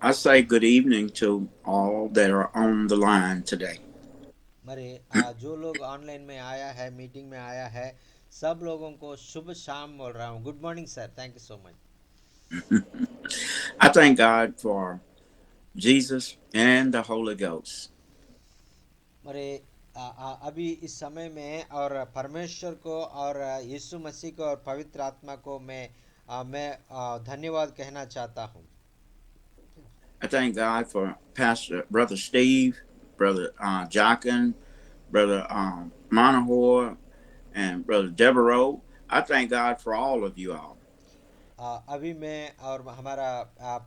I say good evening to all that are on the line today. मरे जो लोग online में आया है, मीटिंग में आया है, सब लोगों को शुभ शाम बोल रहा हूँ। Good morning sir, thank you so much. I thank God for Jesus and the Holy Ghost. मरे अभी इस समय में और परमेश्वर को और यीशु मसीह को और पवित्र आत्मा को मैं धन्यवाद कहना चाहता हूँ। I thank God for Pastor Brother Steve, Brother Jockin, Brother Monahor, and Brother Devereaux. I thank God for all of you all. अभी मैं और हमारा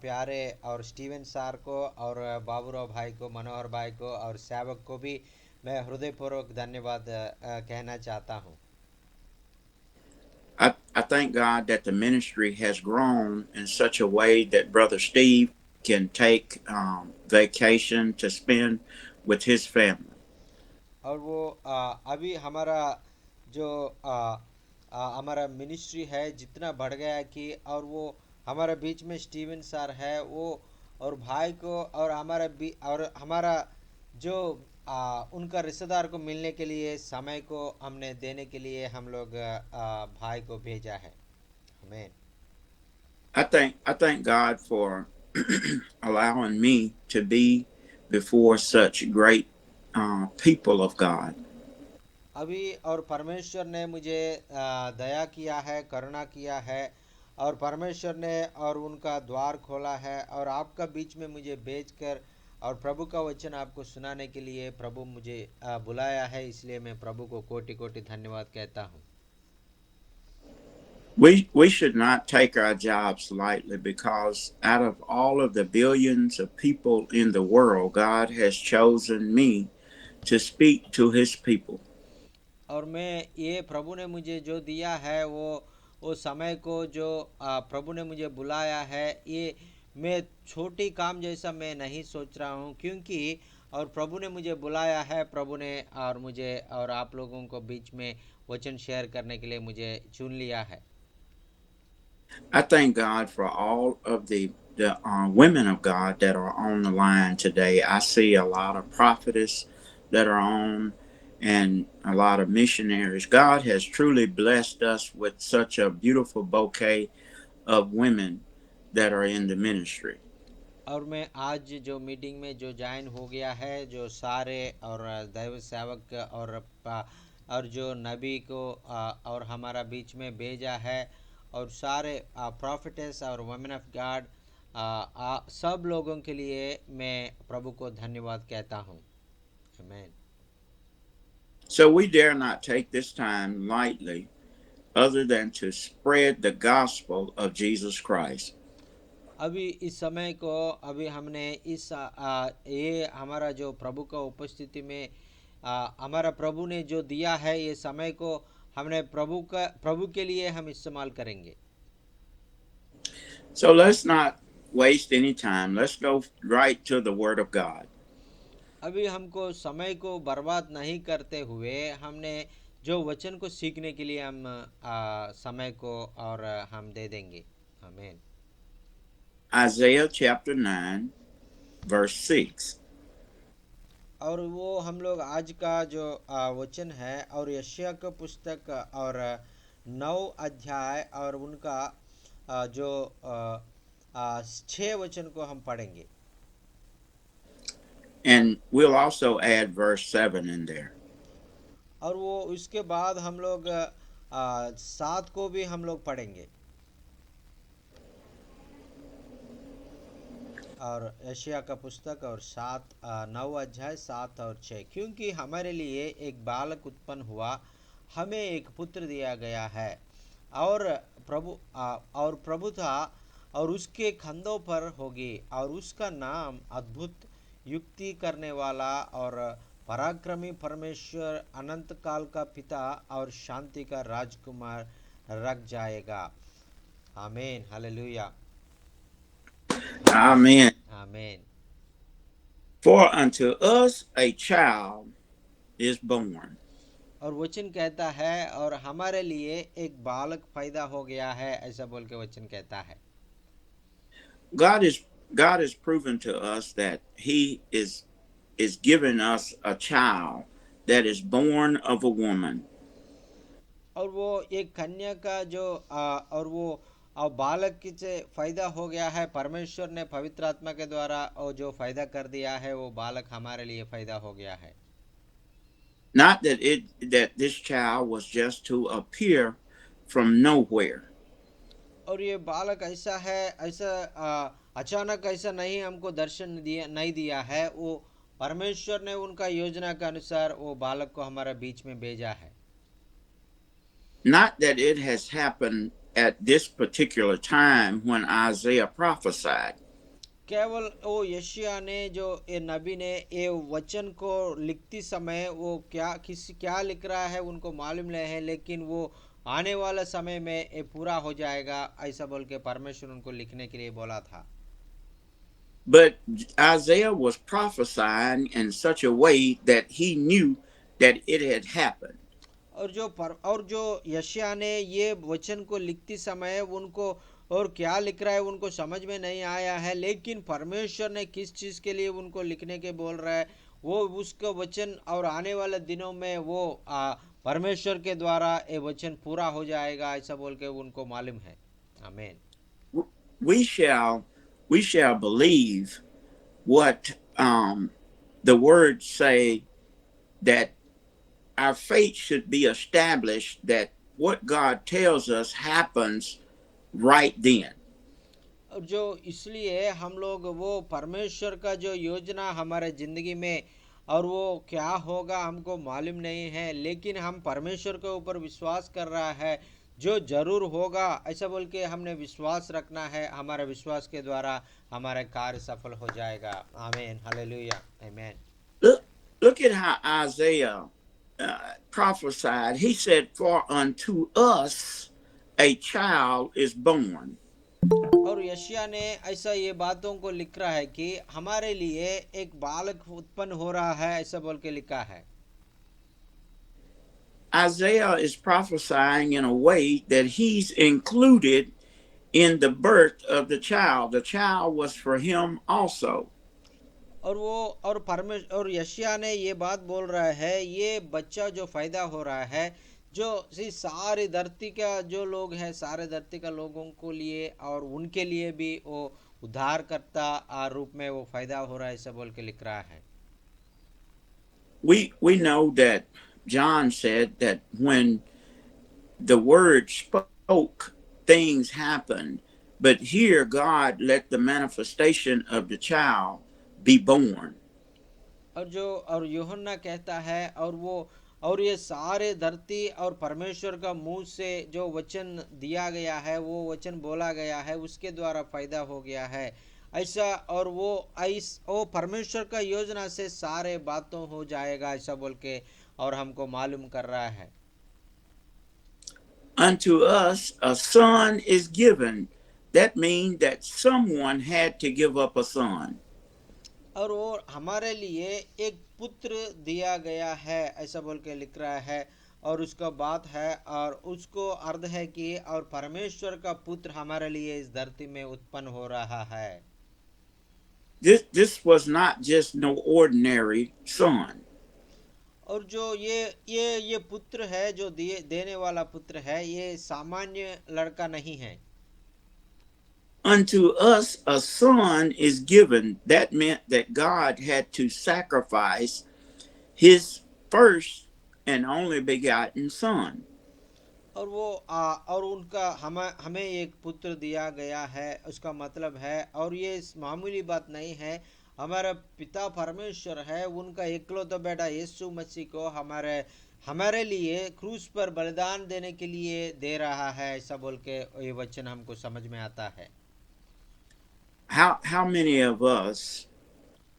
प्यारे और स्टीवन सार को और बाबूराव भाई को, मनोहर भाई को और सेवक को भी मैं हृदयपूर्वक धन्यवाद कहना चाहता हूँ। I thank God that the ministry has grown in such a way that Brother Steve can take vacation to spend with his family. और वो अभी हमारा जो हमारा मिनिस्ट्री है जितना बढ़ गया है कि और वो हमारा बीच में स्टीवन सर है वो और भाई को और हमारा जो उनका रिश्तेदार को मिलने के लिए समय को हमने देने के लिए हम लोग भाई को भेजा है। आमीन। I thank God for allowing me to be before such great people of God. अभी और परमेश्वर ने मुझे दया किया है, करुणा किया है और परमेश्वर ने और उनका द्वार खोला है और आपका बीच में मुझे भेजकर और प्रभु का वचन आपको सुनाने के लिए प्रभु मुझे बुलाया है, इसलिए मैं प्रभु को कोटि कोटि धन्यवाद कहता हूँ। We should not take our jobs lightly because out of all of the billions of people in the world, God has chosen me to speak to his people. और मैं ये प्रभु ने मुझे जो दिया है वो समय को जो प्रभु ने मुझे बुलाया है, ये मैं छोटी काम जैसा मैं नहीं सोच रहा हूँ, क्योंकि और प्रभु ने मुझे बुलाया है, प्रभु ने और मुझे और आप लोगों को बीच में वचन शेयर करने के लिए मुझे चुन लिया है। I thank God for all of the women of God that are on the line today. I see a lot of prophetess that are on and a lot of missionaries. God has truly blessed us with such a beautiful bouquet of women that are in the ministry. और मैं आज जो meeting में जो join हो गया है, जो सारे और दैव सेवक और जो नबी को और हमारा बीच में भेजा है और सारे प्रॉफिटेस और वुमेन ऑफ गॉड सब लोगों के लिए मैं प्रभु को धन्यवाद कहता हूँ। आमीन। So we dare not take this time lightly, other than to spread the gospel of Jesus Christ. अभी इस समय को अभी हमने ये हमारा जो प्रभु का उपस्थिति में हमारा प्रभु ने जो दिया है, ये समय को हमने प्रभु के लिए हम इस्तेमाल करेंगे। So let's not waste any time. Let's go right to the Word of God. अभी हमको समय को बर्बाद नहीं करते हुए हमने जो वचन को सीखने के लिए हम समय को और हम दे देंगे। आमीन। Isaiah chapter 9, verse 6. और वो हम लोग आज का जो वचन है और यशायाह का पुस्तक और 9 अध्याय और उनका जो 6 वचन को हम पढ़ेंगे। And we'll also add verse 7 in there. और वो उसके बाद हम लोग 7 को भी हम लोग पढ़ेंगे। और यशायाह का पुस्तक और 9 अध्याय 7 और 6। क्योंकि हमारे लिए एक बालक उत्पन्न हुआ, हमें एक पुत्र दिया गया है और प्रभुता और उसके कंधों पर होगी और उसका नाम अद्भुत, युक्ति करने वाला और पराक्रमी परमेश्वर, अनंत काल का पिता और शांति का राजकुमार रख जाएगा। आमीन। हालेलुया। Amen. आमीन। For unto us a child is born. और वचन कहता है और हमारे लिए एक बालक पैदा हो गया है, ऐसा बोल के वचन कहता है। God is God has proven to us that He is giving us a child that is born of a woman. और वो एक कन्या का जो और वो बालक की से फायदा हो गया है, परमेश्वर ने पवित्र आत्मा के द्वारा और जो फायदा कर दिया है, वो बालक हमारे लिए फायदा हो गया है। Not that this child was just to appear from nowhere. और ये बालक ऐसा है, ऐसा अचानक ऐसा नहीं हमको दर्शन दिया नहीं दिया है, वो परमेश्वर ने उनका योजना के अनुसार वो बालक को हमारे बीच में भेजा है। Not that it has happened at this particular time when Isaiah prophesied. केवल वो यशिया ने जो ये नबी ने ये वचन को लिखती समय वो क्या लिख रहा है उनको मालूम नहीं है, लेकिन वो आने वाला समय में ये पूरा हो जाएगा ऐसा बोल के परमेश्वर उनको लिखने के लिए बोला था। But Isaiah was prophesying in such a way that he knew that it had happened. और जो यशिया ने ये वचन को लिखती समय उनको और क्या लिख रहा है उनको समझ में नहीं आया है, लेकिन परमेश्वर ने किस चीज के लिए उनको लिखने के बोल रहा है वो उसका वचन और आने वाले दिनों में वो परमेश्वर के द्वारा ये वचन पूरा हो जाएगा ऐसा बोल के उनको मालूम है। आमीन। We shall believe what the words say, that our faith should be established that what God tells us happens right then. और जो इसलिए हम लोग वो परमेश्वर का जो योजना हमारे जिंदगी में और वो क्या होगा हमको मालूम नहीं है, लेकिन हम परमेश्वर के ऊपर विश्वास कर रहा है जो जरूर होगा ऐसा बोल के हमने विश्वास रखना है, हमारे विश्वास के द्वारा हमारा कार्य सफल हो जाएगा। आमीन, हालेलुया, आमीन। Look at how Isaiah prophesied. He said, "For unto us a child is born." और यशिया ने ऐसा ये बातों को लिख रहा है कि हमारे लिए एक बालक उत्पन्न हो रहा है ऐसा बोल के लिखा है। Isaiah is prophesying in a way that he's included in the birth of the child. The child was for him also. और वो और परमेश्वर और यशिया ने ये बात बोल रहा है ये बच्चा जो फायदा हो रहा है जो सारी धरती का जो लोग हैं सारे धरती का लोगों को लिए और उनके लिए भी वो उद्धारकर्ता रूप में वो फायदा हो रहा है ऐसा बोल के लिख रहा है। We know that John said that when the word spoke, things happened, but here God let the manifestation of the child be born. और यूहन्ना कहता है और ये सारे धरती और परमेश्वर का मुंह से जो वचन दिया गया है वो वचन बोला गया है उसके द्वारा फायदा हो गया है ऐसा, और वो परमेश्वर का योजना से सारे बातों हो जाएगा ऐसा बोल के और हमको मालूम कर रहा है। Unto us a son is given. That means that someone had to give up a son. और वो हमारे लिए एक पुत्र दिया गया है ऐसा बोल के लिख रहा है, और उसका बात है और उसको अर्थ है कि और परमेश्वर का पुत्र हमारे लिए इस धरती में उत्पन्न हो रहा है। This was not just no ordinary son. और जो ये पुत्र है जो देने वाला पुत्र है ये सामान्य लड़का नहीं है। Unto us a son is given. That meant that God had to sacrifice his first and only begotten son. और वो और उनका हमें एक पुत्र दिया गया है उसका मतलब है, और ये मामूली बात नहीं है, हमारा पिता परमेश्वर है उनका इकलौता बेटा यीशु मसीह को हमारे लिए क्रूस पर बलिदान देने के लिए दे रहा है ऐसा बोल के ये वचन हमको समझ में आता है। How many of us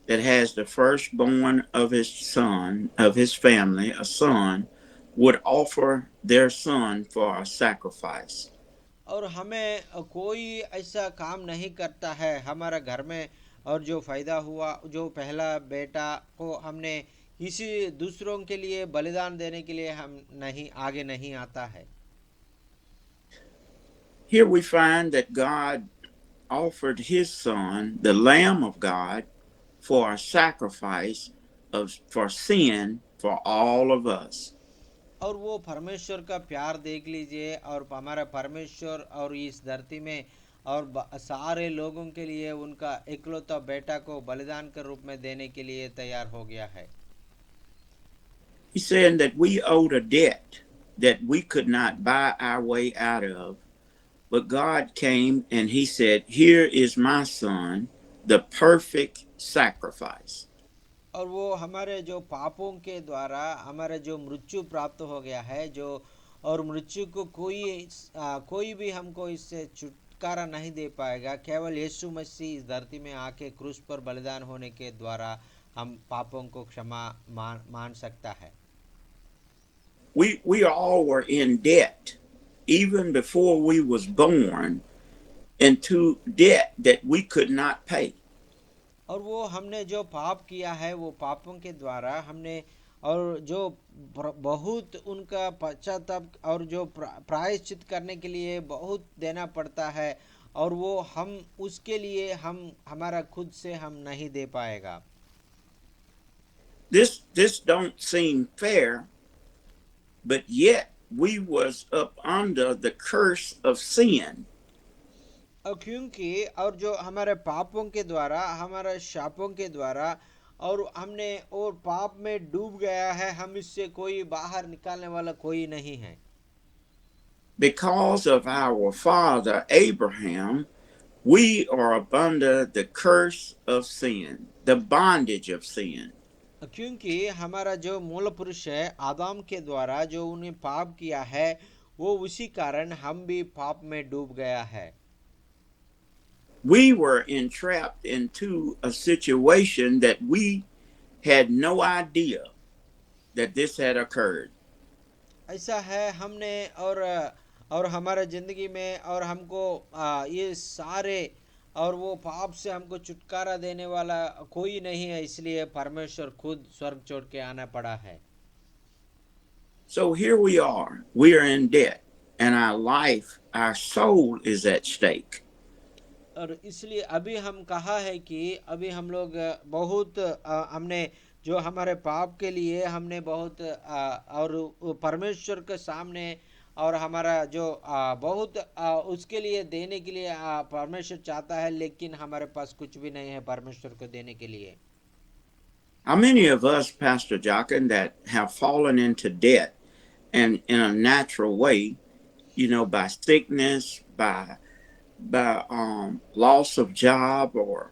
that has the firstborn of his son, of his family, a son, would offer their son for a sacrifice? और हमें कोई ऐसा काम नहीं करता है हमारा घर में, और जो फायदा हुआ जो पहला बेटा को हमने किसी दूसरों के लिए बलिदान देने के लिए हम आगे नहीं आता है। Here we find that God offered his son, the Lamb of God, for a sacrifice for sin for all of us. और वो परमेश्वर का प्यार देख लीजिए, और हमारा परमेश्वर और इस धरती में और सारे लोगों के लिए उनका इकलौता बेटा को बलिदान के रूप में देने के लिए तैयार हो गया है। He said that we owed a debt that we could not buy our way out of, but God came and he said, "Here is my son, the perfect sacrifice." और वो हमारे जो पापों के द्वारा हमारे जो मृत्यु प्राप्त हो गया है, जो और मृत्यु को कोई भी हमको इससे छुटकारा नहीं दे पाएगा, केवल यीशु मसीह इस धरती में आके क्रूस पर बलिदान होने के द्वारा हम पापों को क्षमा मान सकता है। We all were in debt even before we was born, into debt that we could not pay. और वो हमने जो पाप किया है, वो पापों के द्वारा हमने और जो बहुत उनका पश्चाताप और जो प्रायश्चित करने के लिए बहुत देना पड़ता है, और वो हम उसके लिए हमारा खुद से हम नहीं दे पाएगा। This don't seem fair, but yet we was up under the curse of sin. और क्योंकि और जो हमारे पापों के द्वारा हमारे शापों के द्वारा और हमने और पाप में डूब गया है, हम इससे कोई बाहर निकालने वाला कोई नहीं है। Because of our father Abraham, we are up under the curse of sin, the bondage of sin. क्योंकि हमारा जो मूल पुरुष है आदम के द्वारा जो उन्हें पाप किया है, वो उसी कारण हम भी पाप में डूब गया है। We were entrapped into a situation that we had no idea that this had occurred. ऐसा है हमने और हमारे जिंदगी में और हमको ये सारे और वो पाप से हमको छुटकारा देने वाला कोई नहीं है, इसलिए परमेश्वर खुद स्वर्ग छोड़ के आना पड़ा है। So here we are in debt, and our life, our soul is at stake. और इसलिए अभी हम कहा है कि अभी हम लोग बहुत हमने जो हमारे पाप के लिए हमने बहुत और परमेश्वर के सामने और हमारा जो बहुत उसके लिए देने के लिए परमेश्वर चाहता है, लेकिन हमारे पास कुछ भी नहीं है परमेश्वर को देने के लिए। How many of us, Pastor Jochen, that have fallen into debt and in a natural way, by sickness, by loss of job, or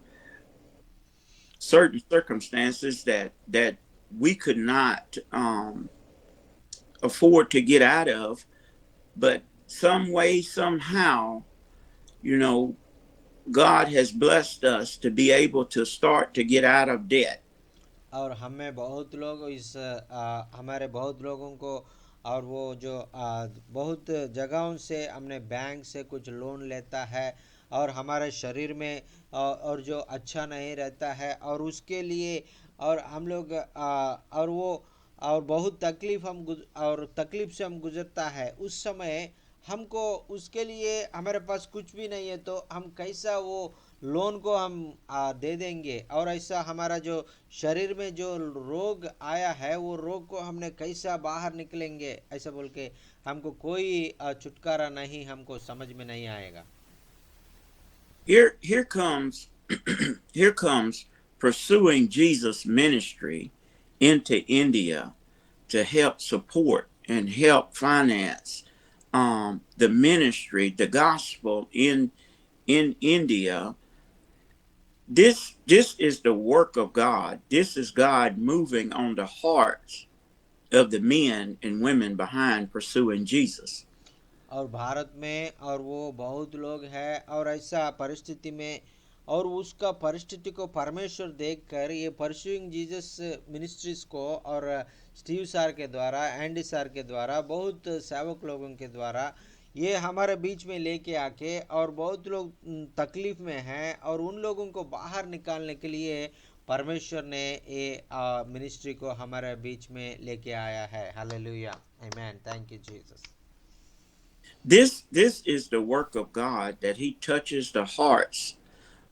certain circumstances that we could not afford to get out of, but some way, somehow, God has blessed us to be able to start to get out of debt. और हमें बहुत लोग हमारे बहुत लोगों को और वो जो बहुत जगहों से हमने बैंक से कुछ लोन लेता है, और हमारे शरीर में और जो अच्छा नहीं रहता है, और उसके लिए और हम लोग और वो और बहुत तकलीफ से हम गुजरता है, उस समय हमको उसके लिए हमारे पास कुछ भी नहीं है, तो हम कैसा वो लोन को हम दे देंगे, और ऐसा हमारा जो शरीर में जो रोग आया है वो रोग को हमने कैसा बाहर निकलेंगे, ऐसा बोल के हमको कोई छुटकारा नहीं, हमको समझ में नहीं आएगा। Here comes here comes pursuing Jesus' ministry into India to help support and help finance the ministry, the gospel in India. This is the work of God. This is God moving on the hearts of the men and women behind pursuing Jesus. और भारत में और वो बहुत लोग हैं, और ऐसा परिस्थिति में और उसका परिस्थिति को परमेश्वर देखकर ये परस्यूइंग जीसस मिनिस्ट्रीज को और स्टीव सर के द्वारा, एंडी सर के द्वारा, बहुत सेवक लोगों के द्वारा ये हमारे बीच में लेके आके, और बहुत लोग तकलीफ में हैं, और उन लोगों को बाहर निकालने के लिए परमेश्वर ने ये मिनिस्ट्री को हमारे बीच में लेके आया है। Hallelujah, amen, thank you Jesus. This is the work of God, that He touches the hearts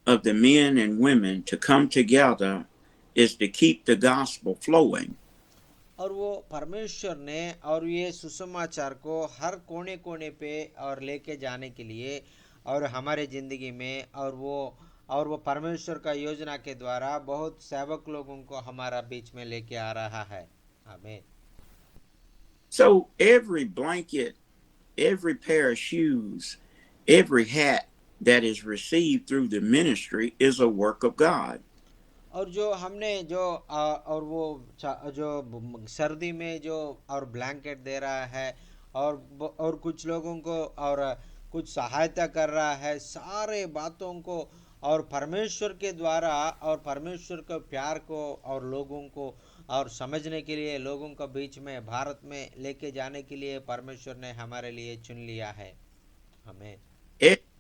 of the men and women to come together, is to keep the gospel flowing. और वो परमेश्वर ने और ये सुसमाचार को हर कोने कोने पे और लेके जाने के लिए और हमारे ज़िंदगी में और वो परमेश्वर का योजना के द्वारा बहुत सेवक लोगों को हमारा बीच में लेके आ रहा है। आमीन। So every blanket, every pair of shoes, every hat that is received through the ministry is a work of God. और जो हमने जो और वो जो सर्दी में जो और ब्लैंकेट दे रहा है और कुछ लोगों को और कुछ सहायता कर रहा है, सारे बातों को और परमेश्वर के द्वारा और परमेश्वर के प्यार को और लोगों को और समझने के लिए लोगों के बीच में भारत में लेके जाने के लिए परमेश्वर ने हमारे लिए चुन लिया है। हमें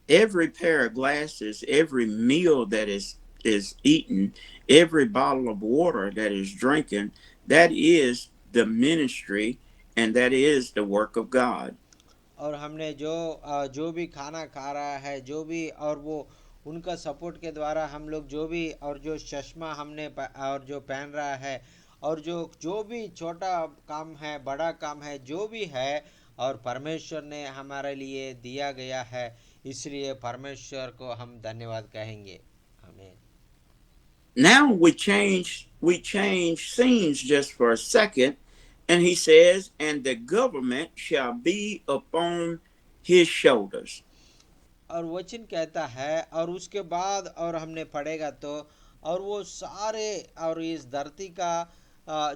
Every pair of glasses, every meal that is eaten, every bottle of water that is drinking, that is the ministry, and that is the work of God. और हमने जो भी खाना खा रहा है, जो भी और वो उनका सपोर्ट के द्वारा हम लोग जो भी और जो चश्मा हमने और जो पहन रहा है और जो भी छोटा काम है, बड़ा काम है, जो भी है और परमेश्वर ने हमारे लिए दिया गया है, इसलिए परमेश्वर को हम धन्यवाद कहेंगे। आमीन। Now we change scenes just for a second, and he says, and the government shall be upon his shoulders. और वचन कहता है और उसके बाद और हमने पढ़ेगा तो और वो सारे और इस धरती का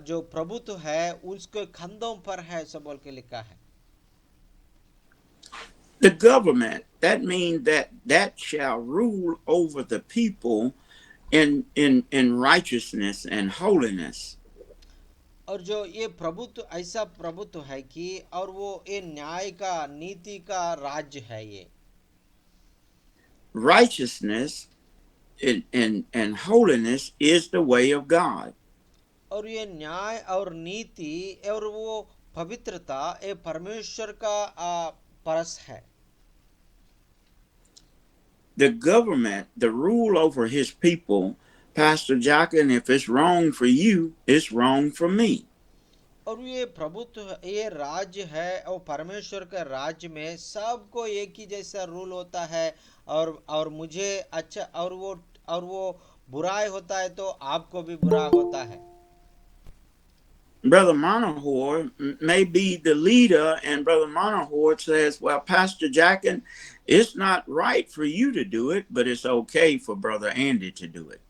जो प्रभुत्व है उसके कंधों पर है, सब बोल के लिखा है। The government, that means that shall rule over the people in righteousness and holiness. और जो ये प्रभुत्व ऐसा प्रभुत्व है कि और वो ये न्याय का नीति का राज्य है। ये Righteousness and holiness is the way of God. और ये न्याय और नीति और वो पवित्रता ये परमेश्वर का परस है। The government, the rule over his people, Pastor Jockin, if it's wrong for you, it's wrong for me. और ये प्रभुत्व, ये राज्य है और परमेश्वर के राज्य में सबको एक ही जैसा रूल होता है और मुझे अच्छा और वो बुराई होता है तो आपको भी बुरा होता है। Brother Monohor may be the leader, and Brother Monohor says, well, Pastor Jockin, it's not right for you to do it, but it's okay for Brother Andy to do it.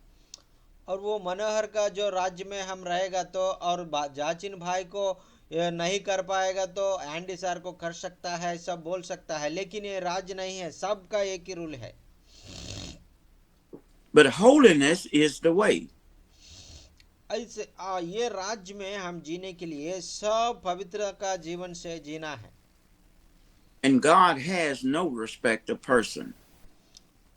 और वो मनोहर का जो राज्य में हम रहेगा तो और जाचिन भाई को ये नहीं कर पाएगा तो एंडी सर को कर सकता है, सब बोल सकता है, लेकिन ये राज्य नहीं है, सबका एक ही रूल है। But holiness is the way. ऐसे ये राज्य में हम जीने के लिए सब पवित्र का जीवन से जीना है। And God has no respect of person.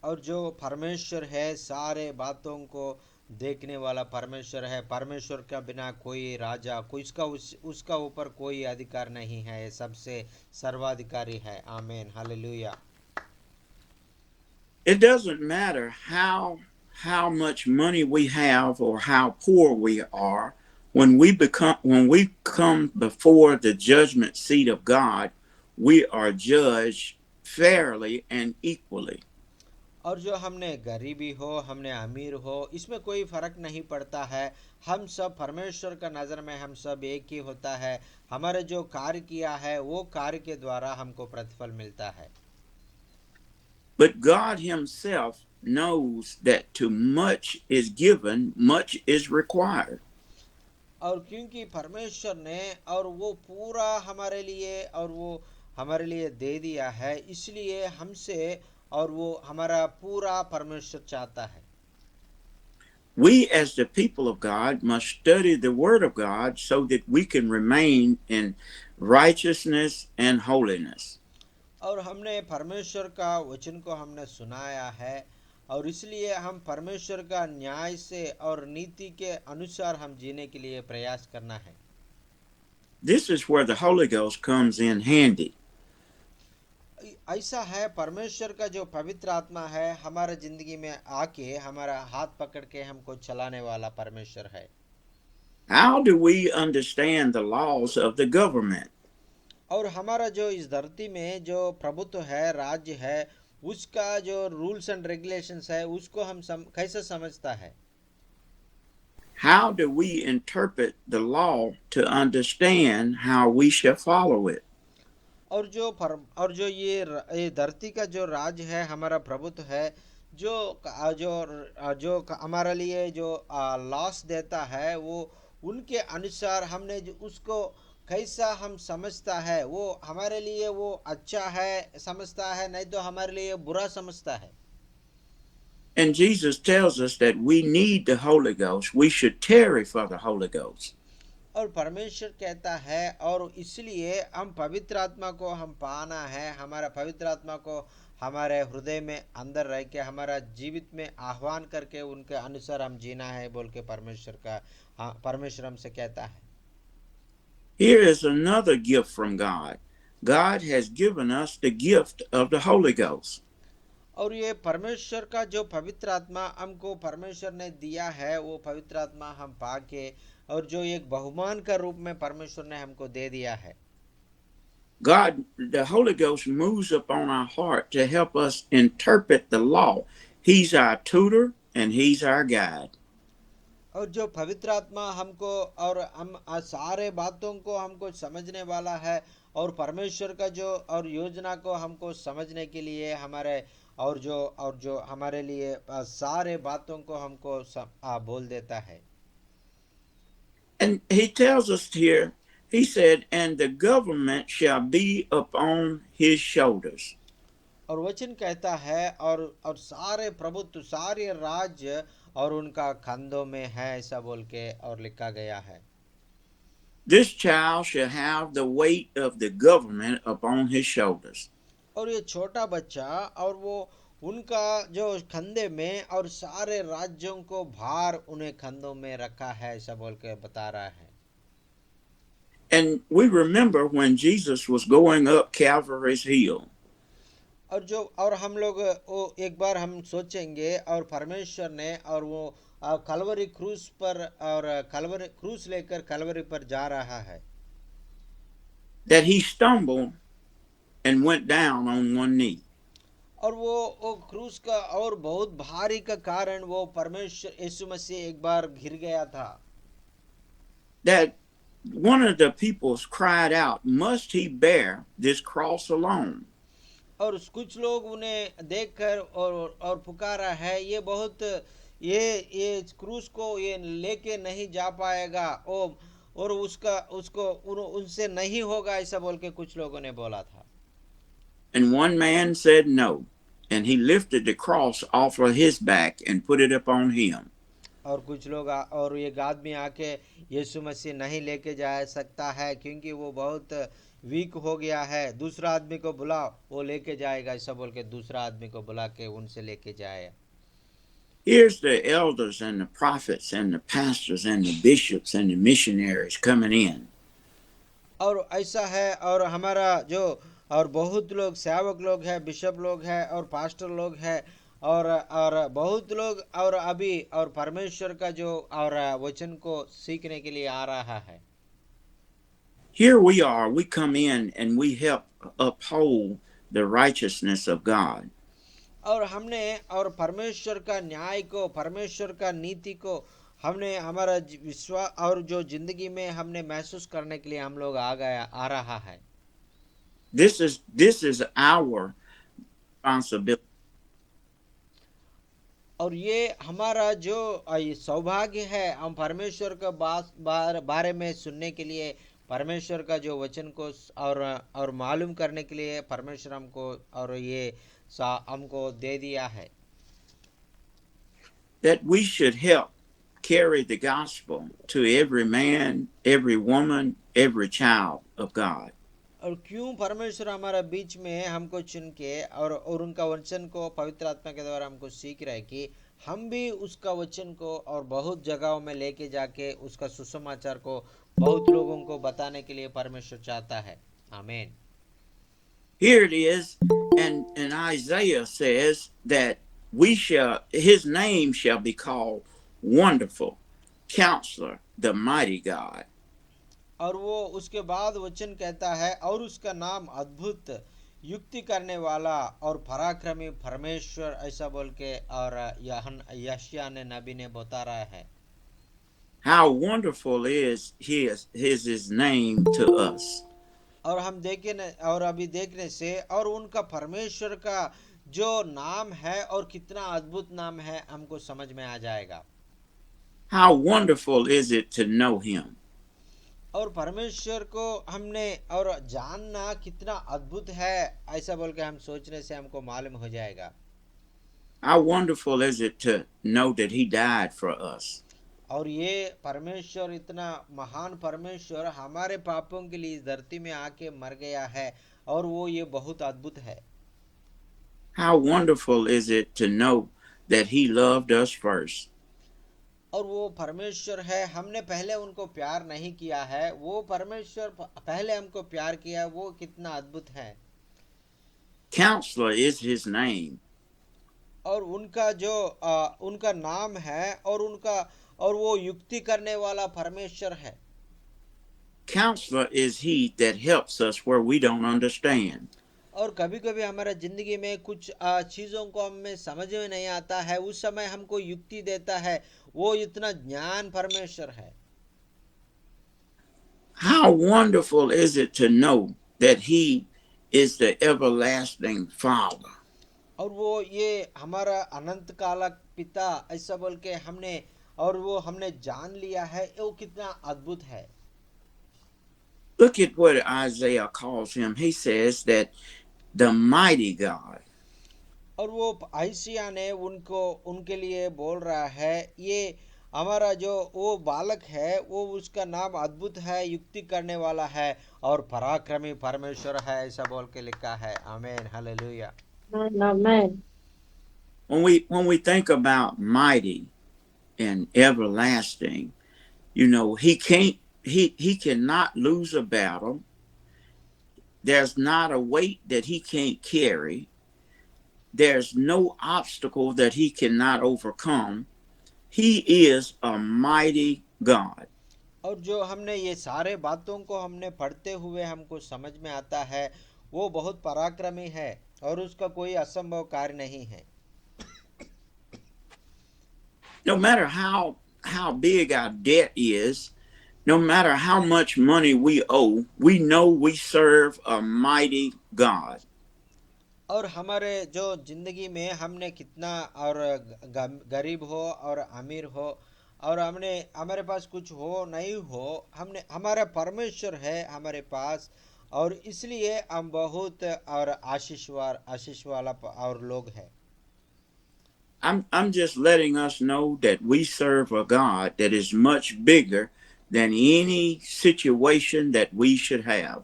और जो परमेश्वर है सारे बातों को देखने वाला परमेश्वर है। परमेश्वर के बिना कोई राजा कोई उसका ऊपर कोई अधिकार नहीं है, सबसे सर्वाधिकारी है। आमीन, hallelujah. It doesn't matter how much money we have or how poor we are, when we come before the judgment seat of God, we are judged fairly and equally. और जो हमने गरीबी हो हमने अमीर हो इसमें कोई फर्क नहीं पड़ता है, हम सब परमेश्वर का नज़र में हम सब एक ही होता है। हमारे जो कार्य किया है वो कार्य के द्वारा हमको प्रतिफल मिलता है। But God himself knows that to much is given, much is required. और क्योंकि परमेश्वर ने और वो पूरा हमारे लिए और वो हमारे लिए दे दिया है, इसलिए हमसे और वो हमारा पूरा परमेश्वर चाहता है। We as the people of God must study the word of God so that we can remain in righteousness and holiness. और हमने परमेश्वर का वचन को हमने सुनाया है और इसलिए हम परमेश्वर का न्याय से और नीति के अनुसार हम जीने के लिए प्रयास करना है। This is where the Holy Ghost comes in handy. ऐसा है, परमेश्वर का जो पवित्र आत्मा है हमारा जिंदगी में आके हमारा हाथ पकड़ के हमको चलाने वाला परमेश्वर है। How do we understand the laws of the government? और हमारा जो इस धरती में जो प्रभुत्व है, राज्य है, उसका जो रूल्स एंड रेगुलेशंस है उसको हम कैसे समझता है। How do we interpret the law to understand how we shall follow it? और जो ये धरती का जो राज है, हमारा प्रभुत्व है, जो जो हमारे लिए जो लॉस देता है, वो उनके अनुसार हमने जो उसको कैसा हम समझता है, वो हमारे लिए वो अच्छा है समझता है, नहीं तो हमारे लिए बुरा समझता है। And Jesus tells us that we need the Holy Ghost. We should tarry for the Holy Ghost. और परमेश्वर कहता है, और इसलिए हम पवित्र आत्मा को हम पाना है, हमारा पवित्र आत्मा को हमारे हृदय में अंदर रह के हमारा जीवित में आह्वान करके उनके अनुसार हम जीना है बोल के परमेश्वर हमसे कहता है। Here is another gift from God. God has given us the gift of the Holy Ghost. और ये परमेश्वर का जो पवित्र आत्मा हमको परमेश्वर ने दिया है, वो पवित्र आत्मा हम पाके और जो एक बहुमान का रूप में परमेश्वर ने हमको दे दिया है। God, the Holy Ghost moves upon our heart to help us interpret the law. He's our tutor and He's our guide. और जो पवित्र आत्मा हमको और हम सारे बातों को हमको समझने वाला है, और परमेश्वर का जो और योजना को हमको समझने के लिए हमारे और जो हमारे लिए सारे बातों को हमको बोल देता है। And He tells us here, He said, and the government shall be upon His shoulders. और वचन कहता है, और सारे प्रभुत्व सारे राज्य और उनका कंधों में है, ऐसा बोल के और लिखा गया है। This child shall have the weight of the government upon his shoulders. और ये छोटा बच्चा और वो उनका जो कंधे में और सारे राज्यों को भार उन्हें कंधों में रखा है, ऐसा बोल के बता रहा है। And we remember when Jesus was going up Calvary's hill. और हम लोग वो एक बार हम सोचेंगे, और परमेश्वर ने और वो कलवरी क्रूस पर और कलवरी क्रूस लेकर कलवरी पर जा रहा है, that he stumbled and went down on one knee. और वो क्रूस का और बहुत भारी का कारण वो परमेश्वर यीशु मसीह एक बार गिर गया था। That one of the people cried out, must he bear this cross alone? और कुछ लोग उन्हें देखकर और पुकारा है, ये बहुत ये क्रूस को ये लेके नहीं जा पाएगा, और उसको उनसे नहीं होगा, ऐसा बोल के कुछ लोगों ने बोला था। And one man said no, and he lifted the cross off of his back and put it upon him. और कुछ लोग और एक आदमी आके यीशु मसीह नहीं लेके जा सकता है क्योंकि वो बहुत वीक हो गया है, दूसरा आदमी को बुलाओ वो लेके जाएगा, ऐसा बोल के दूसरा आदमी को बुला के उनसे लेके जाए। Here's the elders and the prophets and the pastors and the bishops and the missionaries coming in. और ऐसा है, और हमारा जो और बहुत लोग सेवक लोग हैं, बिशप लोग हैं और पास्टर लोग हैं, और बहुत लोग और अभी और परमेश्वर का जो और वचन को सीखने के लिए आ रहा है। Here we are, we come in and we help uphold the righteousness of God. और हमने और परमेश्वर का न्याय को, परमेश्वर का नीति को हमने हमारा विश्वास और जो जिंदगी में हमने महसूस करने के लिए हम लोग आ रहा है। This is our responsibility. और ये हमारा जो सौभाग्य है, हम परमेश्वर का बारे में सुनने के लिए, परमेश्वर का जो वचन को और मालूम करने के लिए परमेश्वर हमको और ये हमको दे दिया है। That we should help carry the gospel to every man, every woman, every child of God. और क्यों परमेश्वर हमारा बीच में हमको चुन के और उनका वचन को पवित्र आत्मा के द्वारा हमको सीख रहा है कि हम भी उसका वचन को और बहुत जगहों में लेके जाके उसका सुसमाचार को बहुत लोगों को बताने के लिए परमेश्वर चाहता है। आमीन। here it is, and Isaiah says that his name shall be called Wonderful, Counselor, the Mighty God. और वो उसके बाद वचन कहता है, और उसका नाम अद्भुत, युक्ति करने वाला और पराक्रमी परमेश्वर, ऐसा बोल के। और यशायाह ने, नबी ने बता रहा है, How wonderful is his name to us. और हम देखे न, और अभी देखने से, और उनका परमेश्वर का जो नाम है और कितना अद्भुत नाम है, हमको समझ में आ जाएगा। How wonderful is it to know him. और परमेश्वर को हमने और जानना कितना अद्भुत है, ऐसा बोल के हम सोचने से हमको मालूम हो जाएगा। How wonderful is it to know that he died for us. और ये परमेश्वर, इतना महान परमेश्वर हमारे पापों के लिए इस धरती में आके मर गया है, और वो ये बहुत अद्भुत है। How wonderful is it to know that he loved us first. और वो परमेश्वर है, हमने पहले उनको प्यार नहीं किया है, वो परमेश्वर पहले हमको प्यार किया, वो कितना अद्भुत है। Counselor is his name. और उनका जो उनका नाम है, और वो युक्ति करने वाला परमेश्वर है। Counselor is he that helps us where we don't understand. और कभी कभी हमारा जिंदगी में कुछ चीजों को हमें समझ में नहीं आता है, उस समय हमको युक्ति देता है, वो इतना ज्ञान परमेश्वर है। How wonderful is it to know that he is the everlasting Father. और वो ये हमारा अनंत काल पिता, ऐसा बोल के हमने, और वो हमने जान लिया है, वो कितना अद्भुत है। Look at what Isaiah calls him. He says that the mighty God. और वो आयसिया ने उनको, उनके लिए बोल रहा है, ये हमारा जो वो बालक है, वो उसका नाम अद्भुत है, युक्ति करने वाला है, और पराक्रमी परमेश्वर है, ऐसा बोल के लिखा है। आमीन, hallelujah. Amen. When we think about mighty and everlasting, you know, he cannot lose a battle. There's not a weight that he can't carry. There's no obstacle that he cannot overcome. He is a mighty God. और जो हमने ये सारे बातों को हमने पढ़ते हुए हमको समझ में आता है, वो बहुत पराक्रमी है, और उसका कोई असंभव कार्य नहीं है। No matter how big our debt is, no matter how much money we owe, we know we serve a mighty God. और हमारे जो जिंदगी में हमने कितना और गरीब हो और अमीर हो, और हमने हमारे पास कुछ हो नहीं हो, हमने हमारा परमेश्वर है हमारे पास, और इसलिए हम बहुत और आशीष वाला और लोग हैं। I'm just letting us know that we serve a God that is much bigger than any situation that we should have.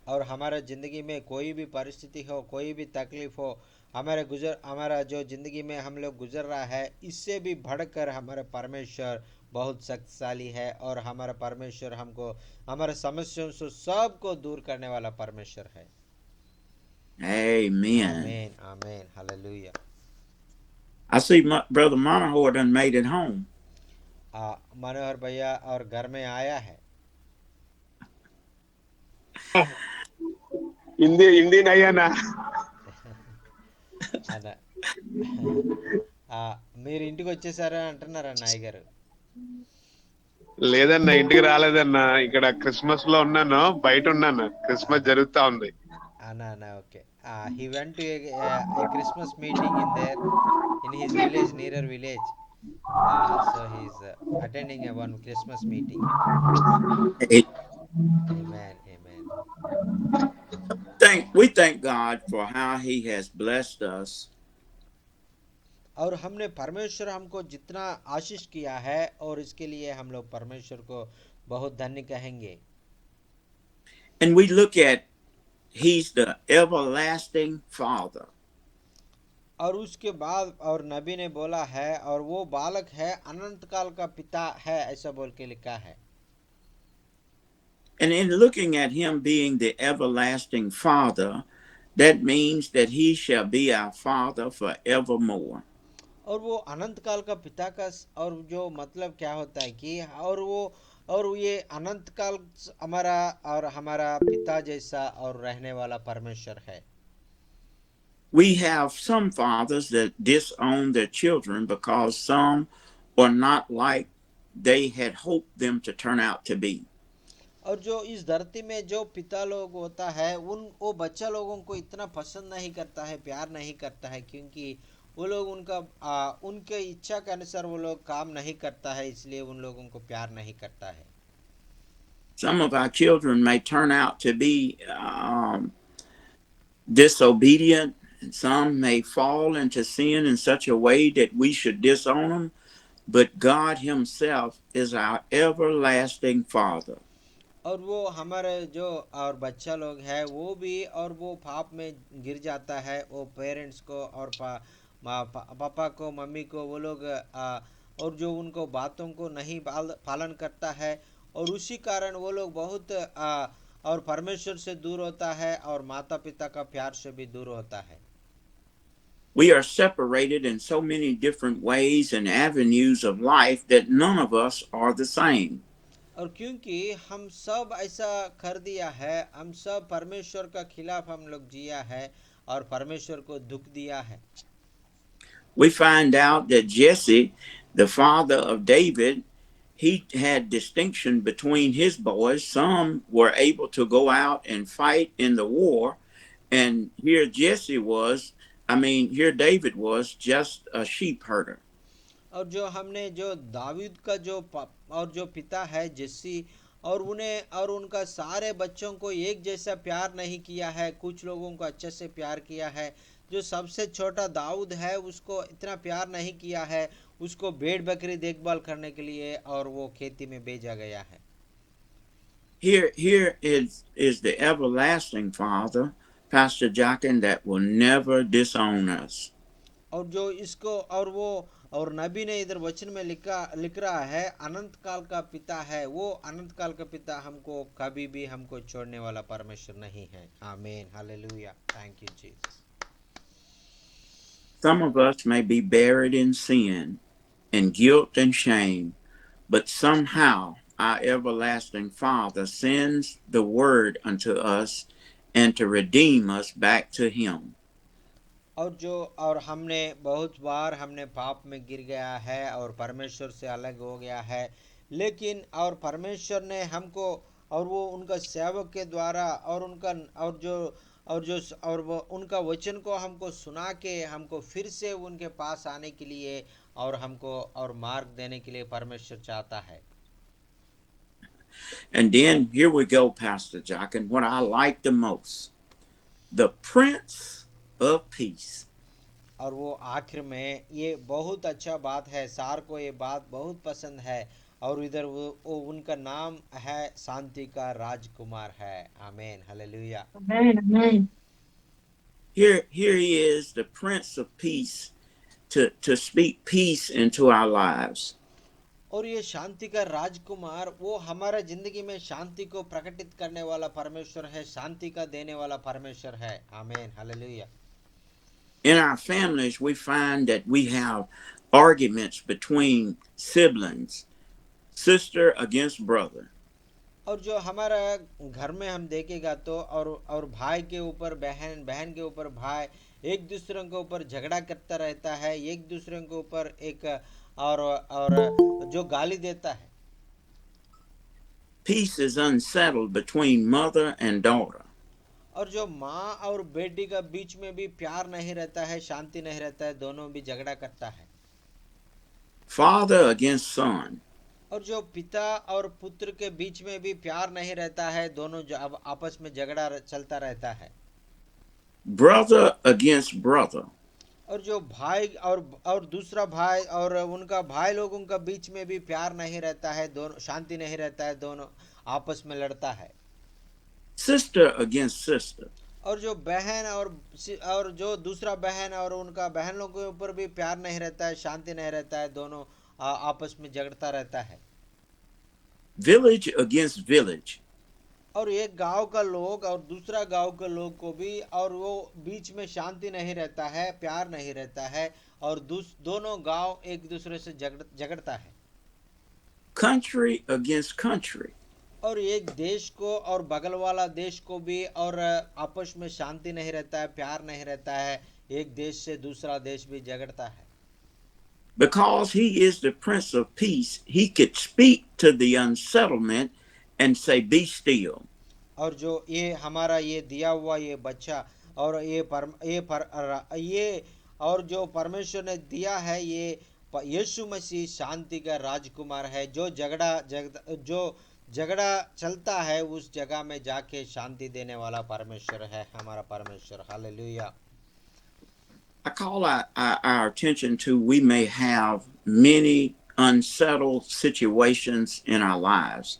और हमारा जिंदगी में कोई भी परिस्थिति हो, कोई भी तकलीफ हो, हमारा जो जिंदगी में हम लोग गुजर रहा है, इससे भी बढ़कर हमारा परमेश्वर बहुत शक्तिशाली है, और हमारा परमेश्वर हमको हमारे समस्याओं से सबको दूर करने वाला परमेश्वर है। Amen. आमीन, आमीन, hallelujah. I see Brother Monahoe done made it home. मनोहर भैया और घर में आया है। हिंदी नहीं है ना। మీరు ఇంటికి వచ్చేసారా అంటున్నారా నాయ్ గారు? లేదన్నా, ఇంటికి రాలేదన్నా, ఇక్కడ క్రిస్మస్ లో ఉన్నాను, బయట ఉన్నాను, క్రిస్మస్ జరుగుతా ఉంది. అన్నా okay. he went to a Christmas meeting in his village, nearer village. So he's attending one Christmas meeting. Amen, amen. We thank God for how he has blessed us. और हमने परमेश्वर हमको जितना आशीष किया है, और इसके लिए हम लोग परमेश्वर को बहुत धन्य कहेंगे। And we look at he's the everlasting Father. और उसके बाद और नबी ने बोला है, और वो बालक है, अनंत काल का पिता है, ऐसा बोल के लिखा है। And in looking at him being the everlasting Father, that means that he shall be our Father forevermore. और वो अनंत काल का पिता का और जो मतलब क्या होता है कि और ये अनंत काल हमारा और हमारा पिता जैसा और रहने वाला परमेश्वर है। We have some fathers that disown their children because some are not like they had hoped them to turn out to be. और जो इस धरती में जो पिता लोग होता है उन वो बच्चा लोगों को इतना पसंद नहीं करता है, प्यार नहीं करता है, क्योंकि वो लोग उनके इच्छा के अनुसार वो लोग काम नहीं करता है, इसलिए उन लोगों को प्यार नहीं करता है। Some of our children may turn out to be disobedient, and some may fall into sin in such a way that we should disown them, but God Himself is our everlasting Father. और वो हमारे जो और बच्चा लोग है वो भी और वो पाप में गिर जाता है, वो पेरेंट्स को और पापा को मम्मी को वो लोग और जो उनको बातों को नहीं पालन करता है और उसी कारण वो लोग बहुत और परमेश्वर से दूर होता है और माता पिता का प्यार से भी दूर होता है। We are separated in so many different ways and avenues of life that none of us are the same. और क्योंकि हम सब ऐसा कर दिया है, हम सब परमेश्वर का खिलाफ हम लोग जिया है और परमेश्वर को दुख दिया है। We find out that Jesse, the father of David, he had distinction between his boys. Some were able to go out and fight in the war, and here here David was just a sheep herder. और जो हमने जो दाऊद का और जो पिता है जस्सी और उन्हें और उनका सारे बच्चों को एक जैसा प्यार नहीं किया है, कुछ लोगों को अच्छे से प्यार किया है। जो सबसे छोटा दाऊद है उसको इतना प्यार नहीं किया है, उसको भेड़ बकरी देखभाल करने के लिए और वो खेती में भेजा गया है। Here is the everlasting Father, Pastor Jockin, that will never disown us. और जो इसको और वो और नबी ने इधर वचन में लिख रहा है, अनंत काल का पिता है, वो अनंत काल का पिता हमको कभी भी हमको छोड़ने वाला परमेश्वर नहीं है। आमीन, hallelujah, thank you Jesus. Some of us may be buried in sin and guilt and shame, but somehow our everlasting Father sends the word unto us and to redeem us back to Him. और हमने बहुत बार हमने पाप में गिर गया है और परमेश्वर से अलग हो गया है, लेकिन और परमेश्वर ने हमको और वो उनका सेवक के द्वारा और उनका और वो उनका वचन को हमको सुना के हमको फिर से उनके पास आने के लिए और हमको और मार्ग देने के लिए परमेश्वर चाहता है। And then here we go, Pastor Jock, and what I like the most, the Prince of Peace. और वो आखिर में ये बहुत अच्छा बात है, सार को ये बात बहुत पसंद है और इधर वो उनका नाम है शांति का राजकुमार है। आमीन, hallelujah. Amen. Here he is, the Prince of Peace, to speak peace into our lives. और ये शांति का राजकुमार वो हमारा जिंदगी में शांति को प्रकटित करने वाला परमेश्वर है, शांति का देने वाला परमेश्वर है। आमीन, hallelujah. In our families, we find that we have arguments between siblings, sister against brother. और जो हमारा घर में हम देखेगा तो और भाई के ऊपर बहन, बहन के ऊपर भाई, एक दूसरे के ऊपर झगड़ा करता रहता है, एक दूसरे के ऊपर एक और जो गाली देता है। Peace is unsettled between mother and daughter. और जो माँ और बेटी का बीच में भी प्यार नहीं रहता है, शांति नहीं रहता है, दोनों भी झगड़ा करता है। Father against son. और जो पिता और पुत्र के बीच में भी प्यार नहीं रहता है, दोनों जो अब आपस में झगड़ा चलता रहता है। Brother against brother. और जो भाई और दूसरा भाई और उनका भाई लोगों का बीच में भी प्यार नहीं रहता है, दोनों शांति नहीं रहता है, दोनों आपस में लड़ता है। Sister against sister. और जो बहन और जो दूसरा बहन और उनका बहन लोगों के ऊपर भी प्यार नहीं रहता है, शांति नहीं रहता है, दोनों आपस में झगड़ता रहता है। Village against village. और एक गांव का लोग और दूसरा गांव के लोग को भी, और वो बीच में शांति नहीं रहता है, प्यार नहीं रहता है, और दोनों गांव एक दूसरे से झगड़ता है। country against country. और एक देश को और बगल वाला देश को भी, और आपस में शांति नहीं रहता है, प्यार नहीं रहता है, एक देश से दूसरा देश भी झगड़ता है। Because he is the Prince of Peace, he could speak to the unsettlement and say, "Be still." और जो ये हमारा ये दिया हुआ ये बच्चा, और ये और जो परमेश्वर ने दिया है, ये यीशु मसीह शांति का राजकुमार है, जो झगड़ा चलता है उस जगह में जाके शांति देने वाला परमेश्वर है हमारा परमेश्वर। Hallelujah. I call our attention to we may have many unsettled situations in our lives.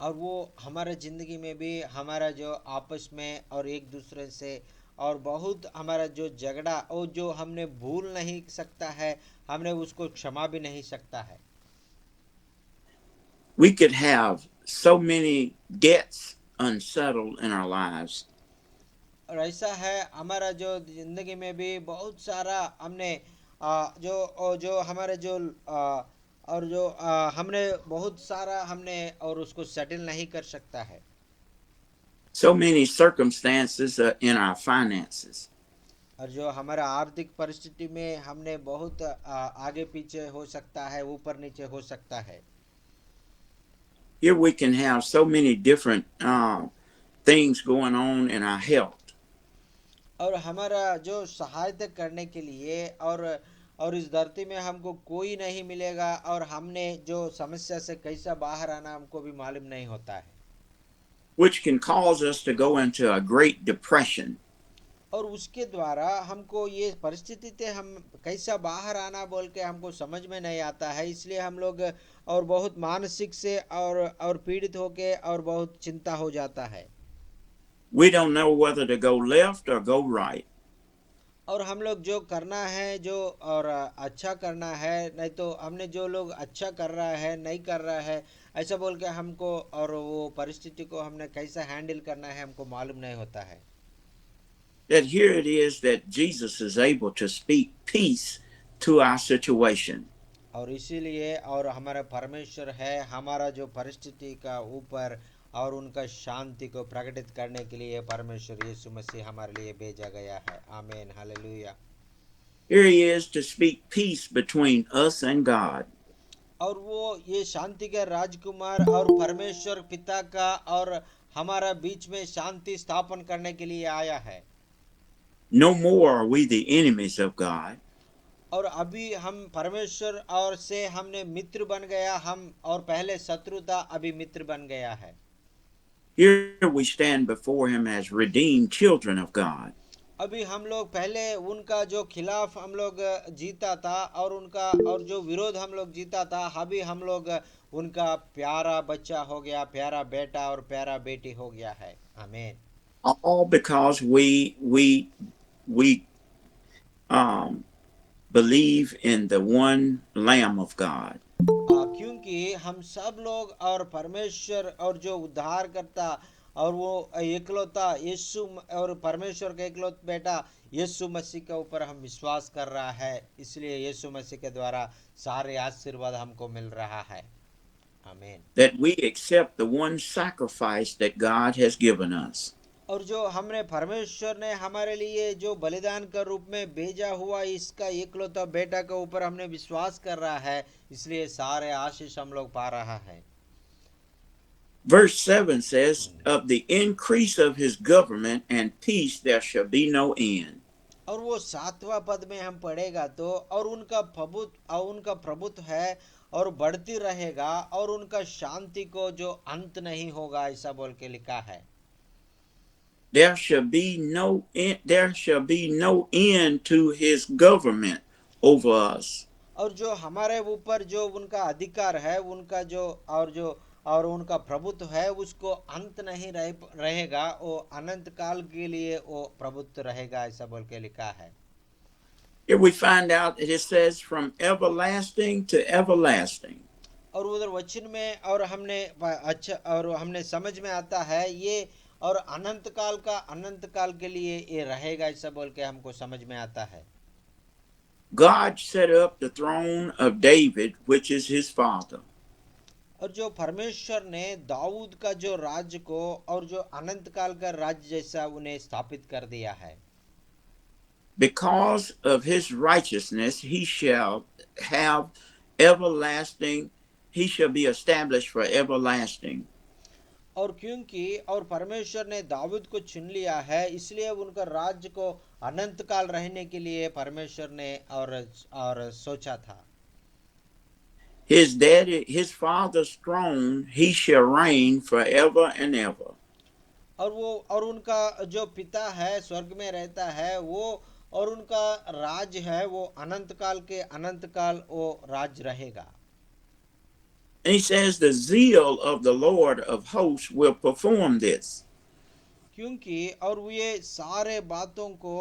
और वो हमारे जिंदगी में भी हमारा जो आपस में और एक दूसरे से और बहुत हमारा जो झगड़ा, और जो हमने भूल नहीं सकता है, हमने उसको क्षमा भी नहीं सकता है। We could have so many debts unsettled in our lives. और ऐसा है हमारा जो जिंदगी में भी बहुत सारा हमने जो हमारे जो और जो हमने बहुत सारा हमने और उसको सेटल नहीं कर सकता है। So many circumstances in our finances. और जो हमारा आर्थिक परिस्थिति में हमने बहुत आगे पीछे हो सकता है, ऊपर नीचे हो सकता है। Here we can have so many different things going on in our health. और हमारा जो सहायता करने के लिए और इस धरती में हमको कोई नहीं मिलेगा, और हमने जो समस्या से कैसा बाहर आना हमको भी मालूम नहीं होता है। Which can cause us to go into a great depression. और उसके द्वारा हमको ये परिस्थिति से हम कैसा बाहर आना बोल के हमको समझ में नहीं आता है, इसलिए हम लोग और बहुत मानसिक से और पीड़ित होके और बहुत चिंता हो जाता है। We don't know whether to go left or go right. और हम लोग जो करना है जो और अच्छा करना है, नहीं तो हमने जो लोग अच्छा कर रहा है नहीं कर रहा है ऐसा बोल के हमको, और वो परिस्थिति को हमने कैसा हैंडल करना है हमको मालूम नहीं होता है। That here it is that Jesus is able to speak peace to our situation. और इसीलिए और हमारा परमेश्वर है हमारा जो परिस्थिति का ऊपर और उनका शांति को प्रकटित करने के लिए परमेश्वर यीशु मसीह हमारे लिए भेजा गया है। आमीन, hallelujah. Here he is to speak peace between us and God. और वो ये शांति का राजकुमार और परमेश्वर पिता का और हमारा बीच में शांति स्थापन करने के लिए आया है। No more are we the enemies of God. और अभी हम परमेश्वर और से हमने मित्र बन गया, हम और पहले शत्रु था अभी मित्र बन गया है। Here we stand before him as redeemed children of God. अभी हम लोग पहले उनका जो खिलाफ हम लोग जीता था और उनका और जो विरोध हम लोग जीता था, अभी हम लोग उनका प्यारा बच्चा हो गया, प्यारा बेटा और प्यारा बेटी हो गया है। आमीन। All because we believe in the one Lamb of God. क्योंकि हम सब लोग और परमेश्वर और जो उद्धार करता और वो एकलौता यीशु और परमेश्वर का एकलौता बेटा यीशु मसीह के ऊपर हम विश्वास कर रहा है, इसलिए यीशु मसीह के द्वारा सारे आशीर्वाद हमको मिल रहा है। आमीन। That we accept the one sacrifice that God has given us. और जो हमने परमेश्वर ने हमारे लिए जो बलिदान का रूप में भेजा हुआ इसका एकलौता बेटा के ऊपर हमने विश्वास कर रहा है, इसलिए सारे आशीष हम लोग पा रहा है। Verse 7 says, "Of the increase of his government and peace there shall be no end." और वो 7वां पद में हम पढ़ेगा तो, और उनका प्रभुत्व है और बढ़ती रहेगा और उनका शांति को जो अंत नहीं होगा, ऐसा बोल के लिखा है। There shall be no end to his government over us. और जो हमारे ऊपर जो उनका अधिकार है, उनका जो और उनका प्रभुत्व है, उसको अंत नहीं रहेगा, वो अनंत काल के लिए वो प्रभुत्व रहेगा, ऐसा बोल के लिखा है। Here we find out that it says from everlasting to everlasting. और उधर वचन में और अच्छा और हमने समझ में आता है ये, और अनंत काल के लिए ये रहेगा, ऐसा बोल के हमको समझ में आता है। God set up the throne of David, which is his father. और जो परमेश्वर ने दाऊद का जो राज्य को और जो अनंत काल का राज्य जैसा उन्हें स्थापित कर दिया है। Because of his righteousness, he shall have everlasting, he shall be established for everlasting. और क्योंकि और परमेश्वर ने दाऊद को चुन लिया है, इसलिए उनका राज्य को अनंत काल रहने के लिए परमेश्वर ने और सोचा था। His father's throne, he shall reign forever and ever. और उनका जो पिता है स्वर्ग में रहता है वो, और उनका राज है वो अनंत काल वो राज रहेगा। And he says, the zeal of the Lord of hosts will perform this. क्योंकि और वो ये सारे बातों को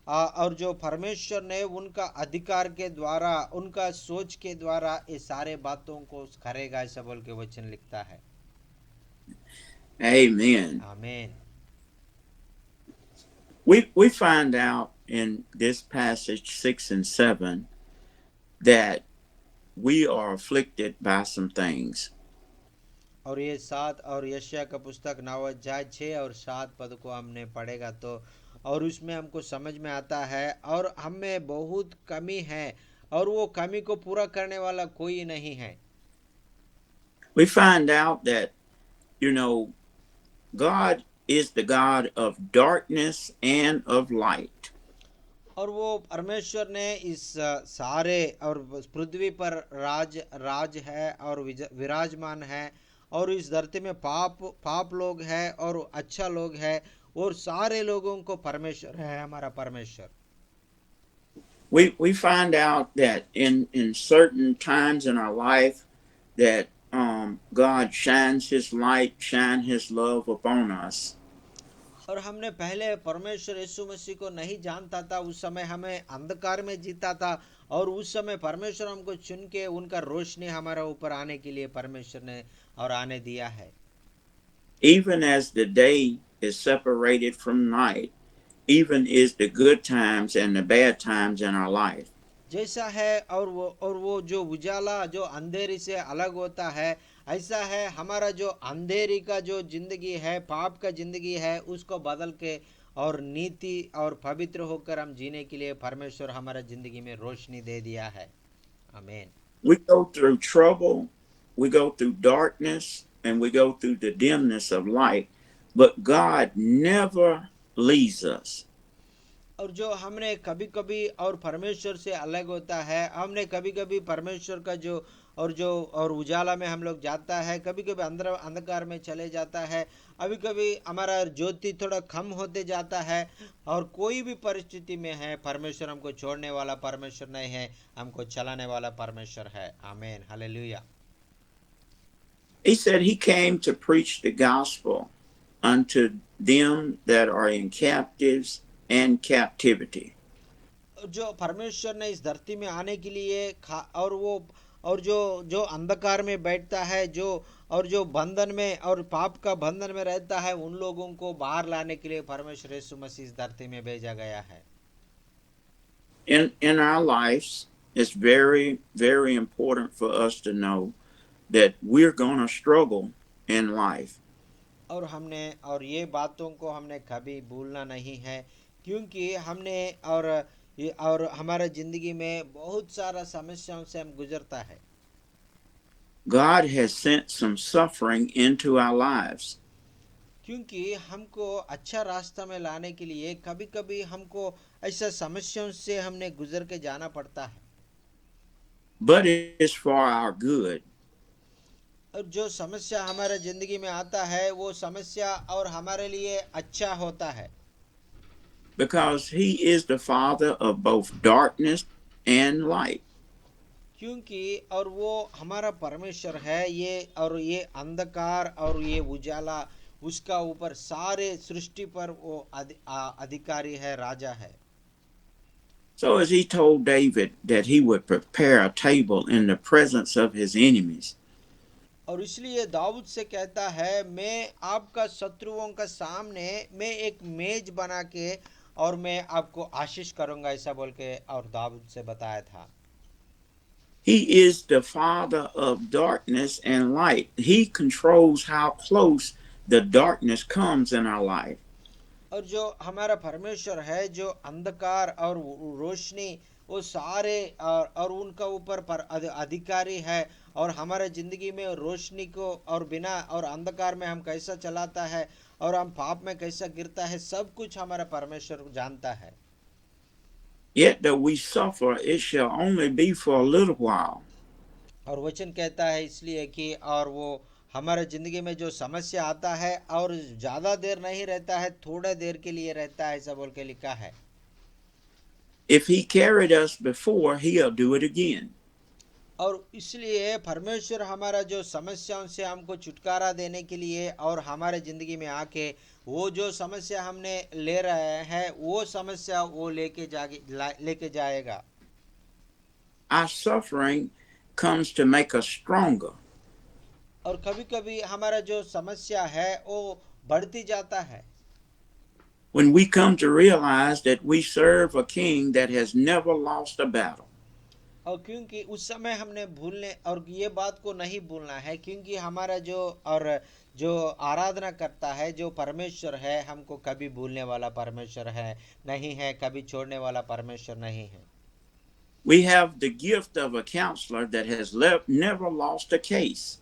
और जो परमेश्वर ने उनका अधिकार के द्वारा, उनका सोच के द्वारा ये सारे बातों को करेगा, ऐसा बोल के वचन लिखता है। Amen. आमीन। We find out in this passage 6 and 7 that we are afflicted by some things. और ये 7 और यशायाह का पुस्तक 9 अध्याय 6 और 7 पद को हमने पढ़ेगा तो, और उसमें हमको समझ में आता है और हम में बहुत कमी है और वो कमी को पूरा करने वाला कोई नहीं है। We find out that, God is the God of darkness and of light. और वो परमेश्वर ने इस सारे और पृथ्वी पर राज है और विराजमान है, और इस धरती में पाप लोग है और अच्छा लोग है, और सारे लोगों को परमेश्वर है हमारा परमेश्वर। We find out that in certain times in our life that God shines his light, shine his love upon us. और हमने पहले परमेश्वर यीशु मसीह को नहीं जानता था, उस समय हमें अंधकार में जीता था, और उस समय परमेश्वर हमको चुन के उनका रोशनी हमारा ऊपर आने के लिए परमेश्वर ने और आने दिया है। Even as the day is separated from night, even is the good times and the bad times in our life. जैसा है और वो जो उजाला जो अंधेरी से अलग होता है, ऐसा है हमारा जो अंधेरी का जो जिंदगी है, पाप का जिंदगी है, उसको बदल के और नीति और पवित्र होकर हम जीने के लिए परमेश्वर हमारा जिंदगी में रोशनी दे दिया है। आमीन। We go through trouble, we go through darkness, and we go through the dimness of light, but God never leaves us. और जो हमने कभी कभी और परमेश्वर से अलग होता है, हमने कभी कभी परमेश्वर का और उजाला में हम लोग जाता है, कभी कभी अंधकार में चले जाता है, अभी कभी हमारा ज्योति थोड़ा कम होते जाता है, और कोई भी परिस्थिति में है परमेश्वर हमको छोड़ने वाला परमेश्वर नहीं है, हमको चलाने वाला परमेश्वर है। आमीन, hallelujah. He said he came to preach the gospel unto them that are in captives and captivity. जो परमेश्वर ने इस धरती में आने के लिए और जो अंधकार में बैठता है, जो बंधन में और पाप का बंधन में रहता है, उन लोगों को बाहर लाने के लिए परमेश्वर यीशु मसीह इस धरती में भेजा गया है। In our lives, it's very, very important for us to know that we're going to struggle in life. और ये बातों को हमने कभी भूलना नहीं है, क्योंकि हमने और हमारा जिंदगी में बहुत सारा समस्याओं से हम गुजरता है। God has sent some suffering into our lives. क्योंकि हमको अच्छा रास्ता में लाने के लिए कभी कभी हमको ऐसा समस्याओं से हमने गुजर के जाना पड़ता है। But it's for our good. और जो समस्या हमारे जिंदगी में आता है, वो समस्या और हमारे लिए अच्छा होता है। Because he is the father of both darkness and light. क्योंकि और वो हमारा परमेश्वर है, ये अंधकार और ये उजाला उसका ऊपर सारे सृष्टि पर वो अधिकारी है, राजा है। So as he told David that he would prepare a table in the presence of his enemies, और इसलिए दाऊद से कहता है, मैं आपका शत्रुओं का सामने मैं एक मेज बना के और मैं आपको आशीष करूंगा, ऐसा बोल के और दाऊद से बताया था। he is the father of darkness and light. He controls how close the darkness comes in our life. और जो हमारा परमेश्वर है, जो अंधकार और रोशनी वो सारे और उनका ऊपर पर अधिकारी है, और हमारे जिंदगी में रोशनी को और बिना और अंधकार में हम कैसा चलाता है और हम पाप में कैसा गिरता है, सब कुछ हमारा परमेश्वर जानता है। Yet though we suffer, it shall only be for a little while. और वचन कहता है इसलिए कि और वो हमारे जिंदगी में जो समस्या आता है और ज्यादा देर नहीं रहता है, थोड़ा देर के लिए रहता है, ऐसा बोल के लिखा है। If he carried us before, he'll do it again. और इसलिए परमेश्वर हमारा जो समस्याओं से हमको छुटकारा देने के लिए और हमारे जिंदगी में आके वो जो समस्या हमने ले रहे हैं वो समस्या वो लेके जाएगा। Our suffering comes to make us stronger. और कभी कभी हमारा जो समस्या है वो बढ़ती जाता है। When we come to realize that we serve a king that has never lost a battle. और क्योंकि उस समय हमने भूलने और ये बात को नहीं भूलना है, क्योंकि हमारा जो और जो आराधना करता है जो परमेश्वर है, हमको कभी भूलने वाला परमेश्वर है नहीं है, कभी छोड़ने वाला परमेश्वर नहीं है। We have the gift of a counselor that has never lost a case.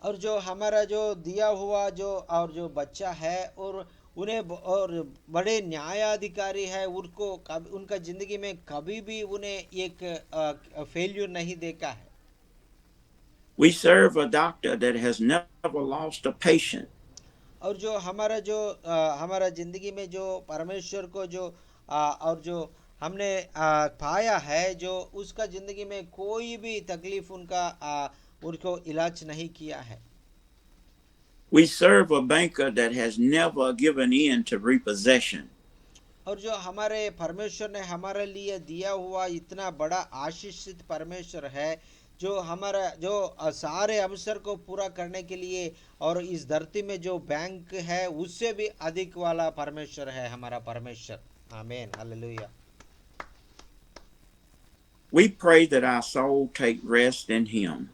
और जो हमारा जो दिया हुआ जो और जो बच्चा है और उन्हें और बड़े न्यायाधिकारी है, उनको उनका जिंदगी में कभी भी उन्हें एक फेल्यूर नहीं देखा है। We serve a doctor that has never lost a patient. और जो हमारा जिंदगी में जो परमेश्वर को जो और जो हमने पाया है, जो उसका जिंदगी में कोई भी तकलीफ उनको इलाज नहीं किया है। We serve a banker that has never given in to repossession. और जो हमारे परमेश्वर ने हमारे लिए दिया हुआ इतना बड़ा आशीषित परमेश्वर है, जो हमारा जो सारे अवसर को पूरा करने के लिए और इस धरती में जो बैंक है उससे भी अधिक वाला परमेश्वर है हमारा परमेश्वर। आमीन, hallelujah. We pray that our soul take rest in him.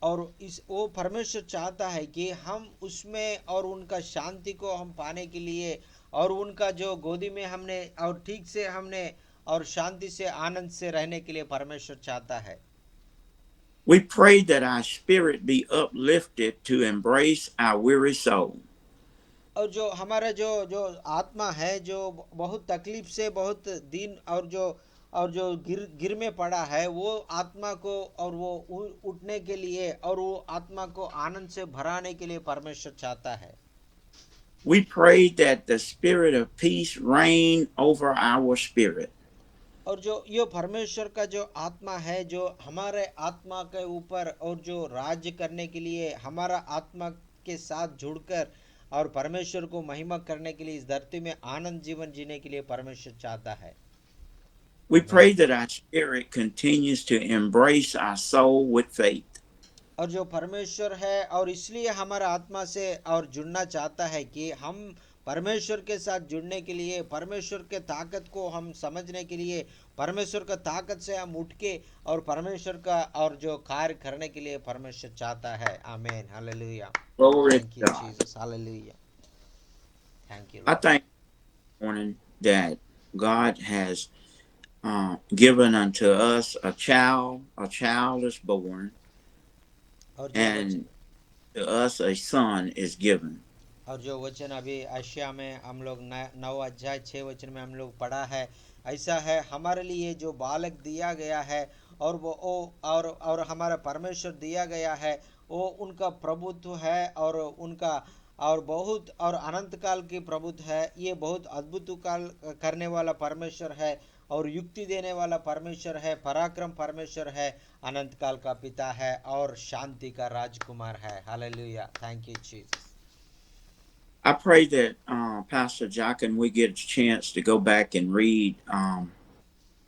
और इस वो परमेश्वर चाहता है कि हम उसमें और उनका शांति को हम पाने के लिए और उनका जो गोदी में हमने और ठीक से हमने और शांति से आनंद से रहने के लिए परमेश्वर चाहता है। We pray that our spirit be uplifted to embrace our weary soul. और जो हमारा जो आत्मा है जो बहुत तकलीफ से बहुत दिन और जो गिर में पड़ा है, वो आत्मा को और वो उठने के लिए और वो आत्मा को आनंद से भराने के लिए परमेश्वर चाहता है। We pray that the spirit of peace reign over our spirit. और जो ये परमेश्वर का जो आत्मा है जो हमारे आत्मा के ऊपर और जो राज्य करने के लिए हमारा आत्मा के साथ जुड़कर और परमेश्वर को महिमा करने के लिए इस धरती में आनंद जीवन जीने के लिए परमेश्वर चाहता है। We pray that our spirit continues to embrace our soul with faith. और जो परमेश्वर है और इसलिए हमारा आत्मा से और जुड़ना चाहता है कि हम परमेश्वर के साथ जुड़ने के लिए, परमेश्वर के ताकत को हम समझने के लिए, परमेश्वर का ताकत से हम उठ के और परमेश्वर का और जो कार्य करने के लिए परमेश्वर चाहता है। आमीन, hallelujah. Thank you Jesus, hallelujah. Thank you. I thank this morning that God has given unto us a child is born, and to us a son is given. और जो वचन अभी आशिया में हम लोग 9 अध्याय 6 वचन में हम लोग पढ़ा है, ऐसा है हमारे लिए जो बालक दिया गया है और वो और हमारा परमेश्वर दिया गया है, वो उनका प्रभुत्व है और उनका और बहुत और अनंत काल की प्रभुत्व है। ये बहुत अद्भुत काल करने वाला परमेश्वर है और युक्ति देने वाला परमेश्वर है, पराक्रम परमेश्वर है, अनंत काल का पिता है और शांति का राजकुमार है। Hallelujah, thank you Jesus. I pray that Pastor Jock and we get a chance to go back and read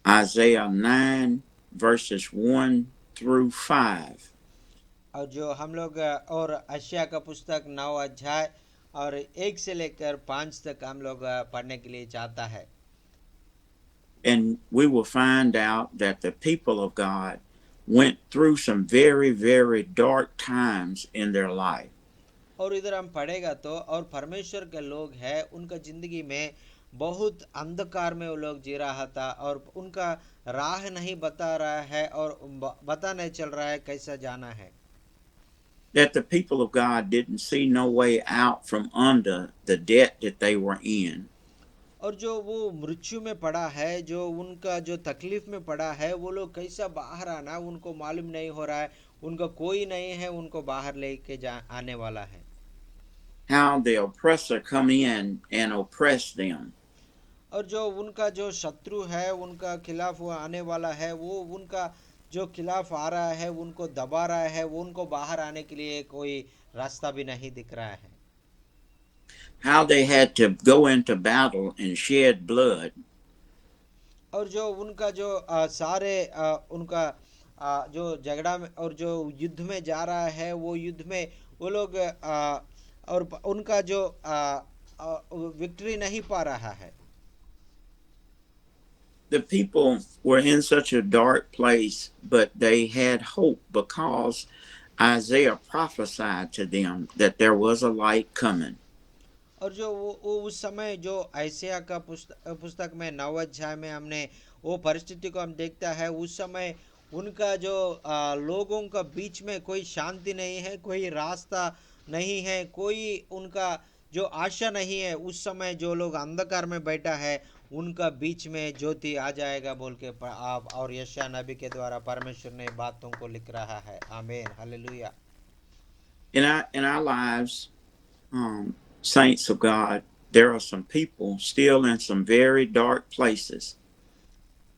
Isaiah 9 verses 1 through 5. और जो हम लोग और अशिया का पुस्तक 9 अध्याय और 1 से लेकर 5 तक हम लोग पढ़ने के लिए चाहता है। And we will find out that the people of God went through some very, very dark times in their life. और इधर हम पढ़ेगा तो और परमेश्वर के लोग हैं उनका जिंदगी में बहुत अंधकार में वो लोग जी रहा था और उनका राह नहीं बता रहा है और पता नहीं चल रहा है कैसा जाना है। That the people of God didn't see no way out from under the debt that they were in. और जो वो मृत्यु में पड़ा है, जो उनका जो तकलीफ में पड़ा है, वो लोग कैसा बाहर आना उनको मालूम नहीं हो रहा है। उनका कोई नहीं है उनको बाहर लेके जा आने वाला है। How the oppressor come in and oppress them. और जो उनका जो शत्रु है उनका खिलाफ वो आने वाला है, वो उनका जो खिलाफ आ रहा है उनको दबा रहा है, वो उनको बाहर आने के लिए कोई रास्ता भी नहीं दिख रहा है। How they had to go into battle and shed blood. और जो उनका जो सारे उनका जो झगड़ा में और जो युद्ध में जा रहा है वो युद्ध में वो लोग और उनका जो विक्ट्री नहीं पा रहा है। The people were in such a dark place, but they had hope because Isaiah prophesied to them that there was a light coming. और जो वो उस समय जो आयसिया का पुस्तक में 9 अध्याय में हमने वो परिस्थिति को हम देखता है। उस समय उनका जो लोगों का बीच में कोई शांति नहीं है, कोई रास्ता नहीं है, कोई उनका जो आशा नहीं है। उस समय जो लोग अंधकार में बैठा है उनका बीच में ज्योति आ जाएगा बोल के आप और यशायाह नबी के द्वारा परमेश्वर ने बातों को लिख रहा है। आमीन, hallelujah. In our lives, saints of God, there are some people still in some very dark places.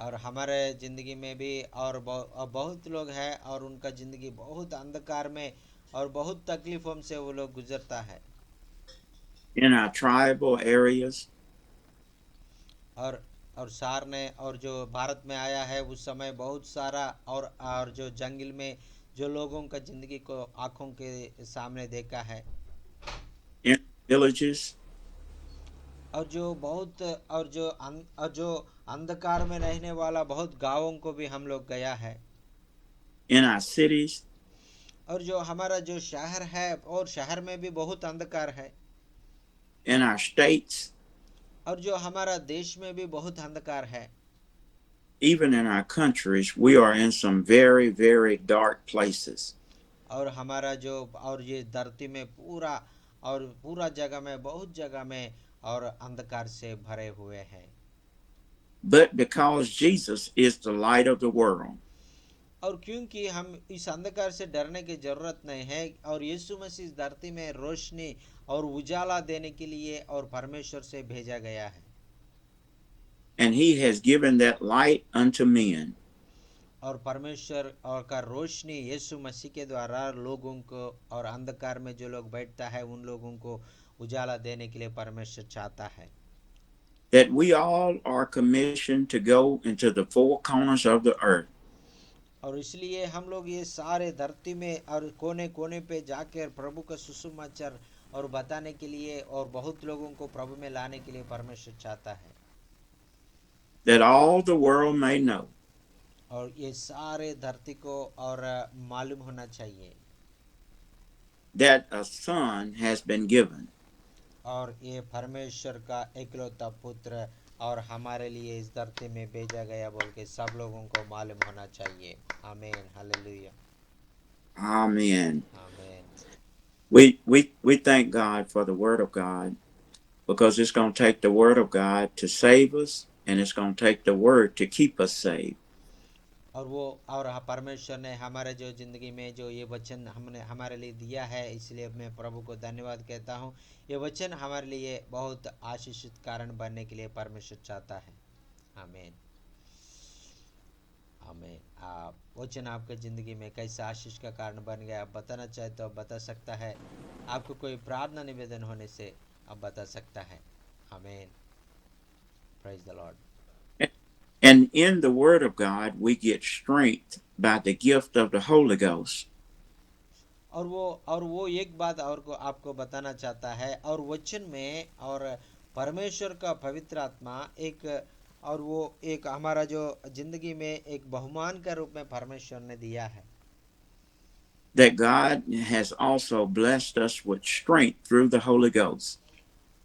और हमारे जिंदगी में भी और बहुत लोग हैं और उनका जिंदगी बहुत अंधकार में और बहुत तकलीफों से वो लोग गुजरता है। In our tribal areas, और सार ने और जो भारत में आया है उस समय बहुत सारा और जो जंगल में जो लोगों का जिंदगी को आंखों के सामने देखा है। in villages, और जो बहुत और जो अंधकार में रहने वाला बहुत गांवों को भी हम लोग गया है। in our cities, और जो हमारा जो शहर है और शहर में भी बहुत अंधकार है। in our states, और जो हमारा देश में भी बहुत अंधकार है। even in our countries, we are in some very, very dark places. और हमारा जो और ये धरती में पूरा जगह में बहुत जगह में और अंधकार से भरे हुए हैं। But because Jesus is the light of the world, और क्योंकि हम इस अंधकार से डरने की जरूरत नहीं है और यीशु मसीह इस धरती में रोशनी और उजाला देने के लिए और परमेश्वर से भेजा गया है। and he has given that light unto men. और परमेश्वर और का रोशनी यीशु मसीह के द्वारा लोगों को और अंधकार में जो लोग बैठता है उन लोगों को उजाला देने के लिए परमेश्वर चाहता है। That we all are commissioned to go into the four corners of the earth. और इसलिए हम लोग ये सारे धरती में और कोने कोने पे जाकर प्रभु का सुसमाचार और बताने के लिए और बहुत लोगों को प्रभु में लाने के लिए परमेश्वर चाहता है। That all the world may know और ये सारे धरती को और मालूम होना चाहिए that a son has been given. और ये परमेश्वर का एकलौता पुत्र और हमारे लिए इस धरती में भेजा गया बोल के सब लोगों को मालूम होना चाहिए। आमीन, हालेलुया। Amen. आमीन। We thank God for the word of God, because it's going to take the word of God to save us, and it's going to take the word to keep us saved. और परमेश्वर ने हमारे जो जिंदगी में जो ये वचन हमने हमारे लिए दिया है, इसलिए मैं प्रभु को धन्यवाद कहता हूँ। ये वचन हमारे लिए बहुत आशीषित कारण बनने के लिए परमेश्वर चाहता है। आमीन, आमीन। वचन आपके ज़िंदगी में कैसा आशीष का कारण बन गया, आप बताना चाहे तो आप बता सकता है। आपको कोई प्रार्थना निवेदन होने से आप बता सकता है। आमीन, praise the Lord. And in the Word of God, we get strength by the gift of the Holy Ghost. और वो एक बात और को आपको बताना चाहता है, और वचन में और परमेश्वर का पवित्र आत्मा एक, और वो एक हमारा जो जिंदगी में एक बहुमान के रूप में परमेश्वर ने दिया है। That God has also blessed us with strength through the Holy Ghost.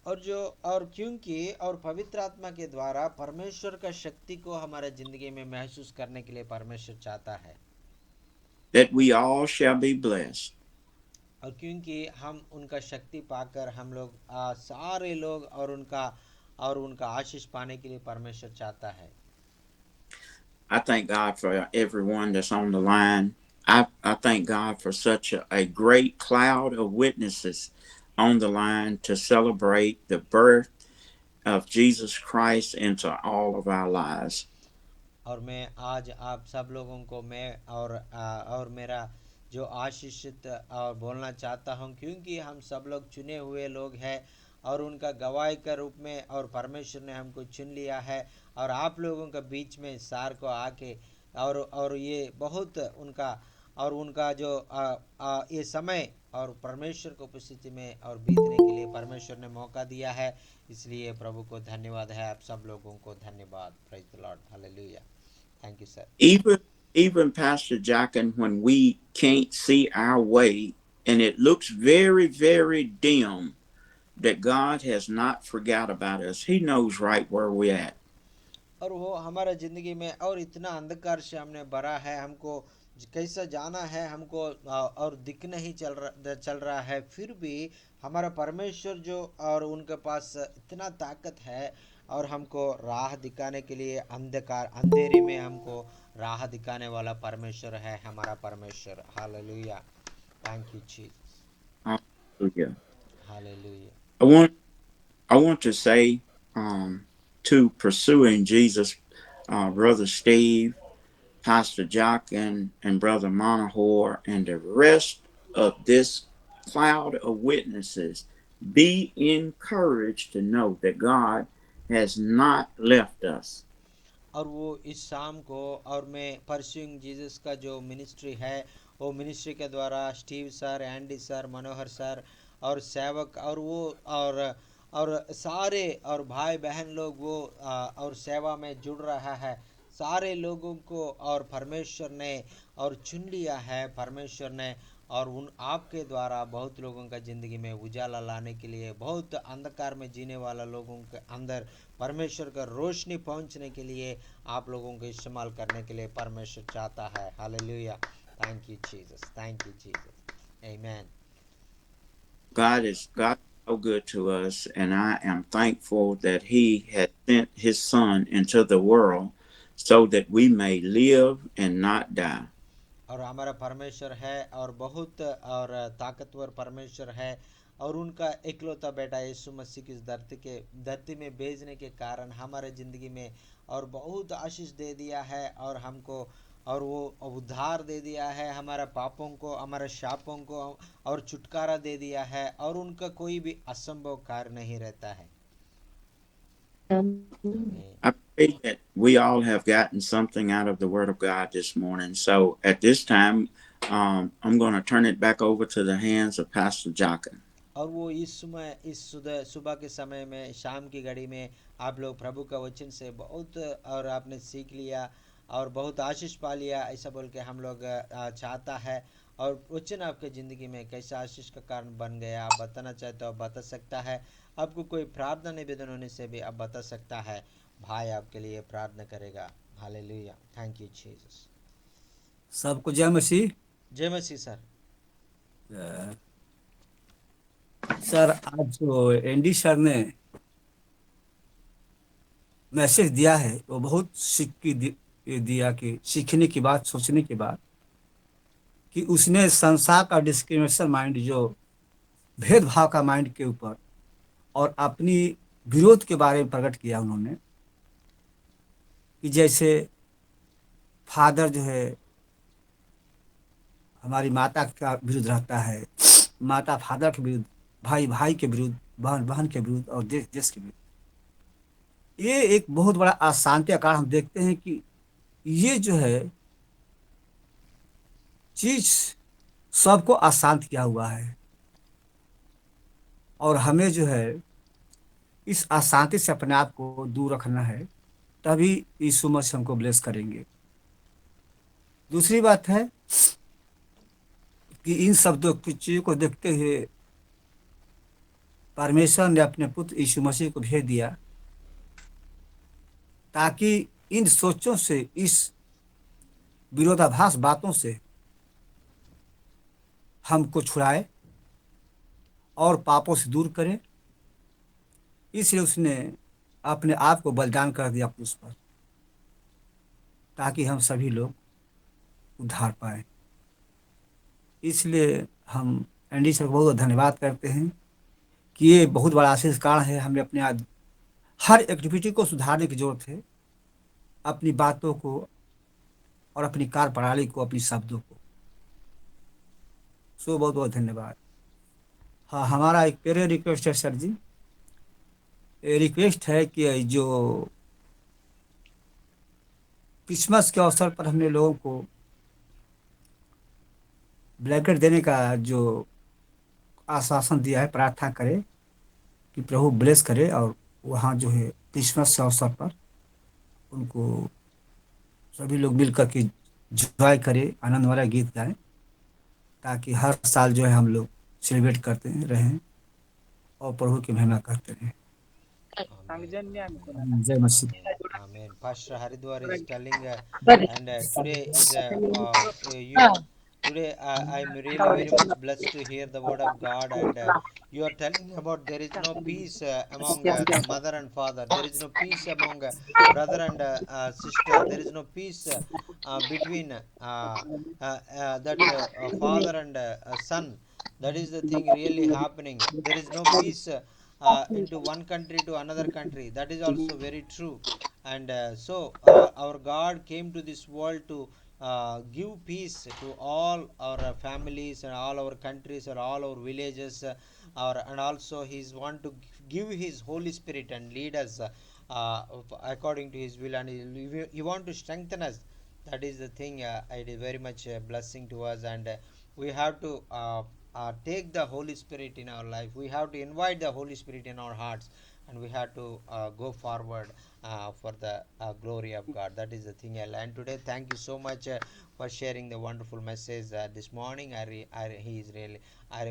और क्योंकि और पवित्र आत्मा के द्वारा परमेश्वर का शक्ति को हमारे जिंदगी में महसूस करने के लिए परमेश्वर चाहता है। That we all shall be blessed. और क्योंकि हम उनका शक्ति पाकर हम लोग सारे लोग और उनका आशीष पाने के लिए परमेश्वर चाहता है। I thank God for everyone that's on the line. I thank God for such a great cloud of witnesses on the line to celebrate the birth of Jesus Christ into all of our lives. और मैं आज आप सब लोगों को मैं और मेरा जो आशीषित और बोलना चाहता हूं, क्योंकि हम सब लोग चुने हुए लोग हैं और उनका गवाही के रूप में, और परमेश्वर ने हमको चुन लिया है और आप लोगों के बीच में सार को आके और ये बहुत उनका जो ये समय और परमेश्वर को उपस्थिति में और बीतने के लिए परमेश्वर ने मौका दिया है, इसलिए प्रभु को धन्यवाद है। आप सब लोगों को धन्यवाद। Praise the Lord, hallelujah. Thank you sir. Even Pastor Jockin, when we can't see our way and it looks very, very dim, that God has not forgot about us. He knows right where we're at. और वो हमारा जिंदगी में और इतना अंधकार से हमने भरा है, हमको कैसा जाना है हमको और दिख नहीं चल रहा है, फिर भी हमारा परमेश्वर जो और उनके पास इतना ताकत है और हमको राह दिखाने के लिए अंधेरे में हमको राह दिखाने वाला परमेश्वर है हमारा परमेश्वर। Hallelujah, thank you Jesus, Hallelujah. Hallelujah. I want to say to Pursuing Jesus, Brother Steve, Pastor Jockin, and Brother Monahor, and the rest of this cloud of witnesses, be encouraged to know that God has not left us. और वो इस शाम को और मैं pursuing Jesus का जो ministry है, वो मिनिस्ट्री के द्वारा स्टीव सर, एंडी सर, मनोहर सर और सेवक और वो और सारे और भाई बहन लोग वो और सेवा में जुड़ रहा है, सारे लोगों को और परमेश्वर ने और चुन लिया है परमेश्वर ने, और उन आपके द्वारा बहुत लोगों का ज़िंदगी में उजाला लाने के लिए, बहुत अंधकार में जीने वाला लोगों के अंदर परमेश्वर का रोशनी पहुंचने के लिए आप लोगों को इस्तेमाल करने के लिए परमेश्वर चाहता है। Hallelujah, thank you Jesus, thank you Jesus, आमीन। God is so good to us, and I am thankful that He has sent His Son into the world so that we may live and not die. और हमारा परमेश्वर है और बहुत और ताकतवर परमेश्वर है, और उनका इकलौता बेटा यीशु मसीह की धरती में भेजने के कारण हमारे ज़िंदगी में और बहुत आशीष दे दिया है, और हमको और वो उद्धार दे दिया है, हमारा पापों को, हमारे शापों को और छुटकारा दे दिया है, और उनका कोई भी असंभव कार्य नहीं रहता है। I pray that we all have gotten something out of the Word of God this morning. So at this time, I'm going to turn it back over to the hands of Pastor Jockin. और वो इस समय इस सुबह के समय में, शाम की घड़ी में आप लोग प्रभु का वचन से बहुत और आपने सीख लिया और बहुत आशीष पा लिया, ऐसा बोल के हम लोग चाहता है। और वचन आपके ज़िंदगी में कैसा आशीष का कारण बन गया, आप बताना चाहते हो आप बता सकता है। आपको कोई प्रार्थना निवेदन होने से भी आप बता सकता है, भाई आपके लिए प्रार्थना करेगा। Hallelujah, thank you Jesus. सबको जय मसीह। जय मसीह सर। सर आज जो एनडी सर ने मैसेज दिया है वो बहुत दिया कि सीखने की बात, सोचने की बात, कि उसने संसार का डिस्क्रिमिनेशन माइंड, जो भेदभाव का माइंड के ऊपर और अपनी विरोध के बारे में प्रकट किया उन्होंने, कि जैसे फादर जो है हमारी माता का विरुद्ध रहता है, माता फादर के विरुद्ध, भाई भाई के विरुद्ध, बहन बहन के विरुद्ध और देश देश के विरुद्ध। ये एक बहुत बड़ा अशांति का कारण हम देखते हैं कि ये जो है चीज सबको अशांत किया हुआ है, और हमें जो है इस अशांति से अपने आप को दूर रखना है, तभी यीशु मसीह हमको ब्लेस करेंगे। दूसरी बात है कि इन शब्दों की चीजों को देखते हुए परमेश्वर ने अपने पुत्र यीशु मसीह को भेज दिया, ताकि इन सोचों से, इस विरोधाभास बातों से हमको छुड़ाए और पापों से दूर करे। इसलिए उसने अपने आप को बलिदान कर दिया क्रूस पर, ताकि हम सभी लोग उद्धार पाए। इसलिए हम एनडी सर को बहुत धन्यवाद करते हैं कि ये बहुत बड़ा आशीष कारण है। हमें अपने हर एक्टिविटी को सुधारने की जरूरत है, अपनी बातों को और अपनी कार्यप्रणाली को, अपनी शब्दों को। सो बहुत बहुत धन्यवाद। हाँ, हमारा एक प्यारे रिक्वेस्ट है सर जी, रिक्वेस्ट है कि जो क्रिसमस के अवसर पर हमने लोगों को ब्लैंकेट देने का जो आश्वासन दिया है, प्रार्थना करें कि प्रभु ब्लेस करे, और वहाँ जो है क्रिसमस के अवसर पर उनको सभी लोग मिलकर के एंजॉय करें, आनंद वाला गीत गाएं, ताकि हर साल जो है हम लोग सेलिब्रेट करते रहें और प्रभु की महिमा करते रहें। जय मसीह। Amen. Pastor Haridwar is telling, But and today is today I'm really very much blessed to hear the word of God, and you are telling about there is no peace among mother and father. There is no peace among brother and sister. There is no peace between that father and son. That is the thing really happening. There is no peace into one country to another country. That is also very true. And our God came to this world to give peace to all our families and all our countries and all our villages, and also He's want to give His Holy Spirit and lead us according to His will, and He want to strengthen us. That is the thing. It is very much a blessing to us, and we have to take the Holy Spirit in our life. We have to invite the Holy Spirit in our hearts, and we have to go forward for the glory of God. That is the thing I learned today. Thank you so much for sharing the wonderful message this morning. He is really,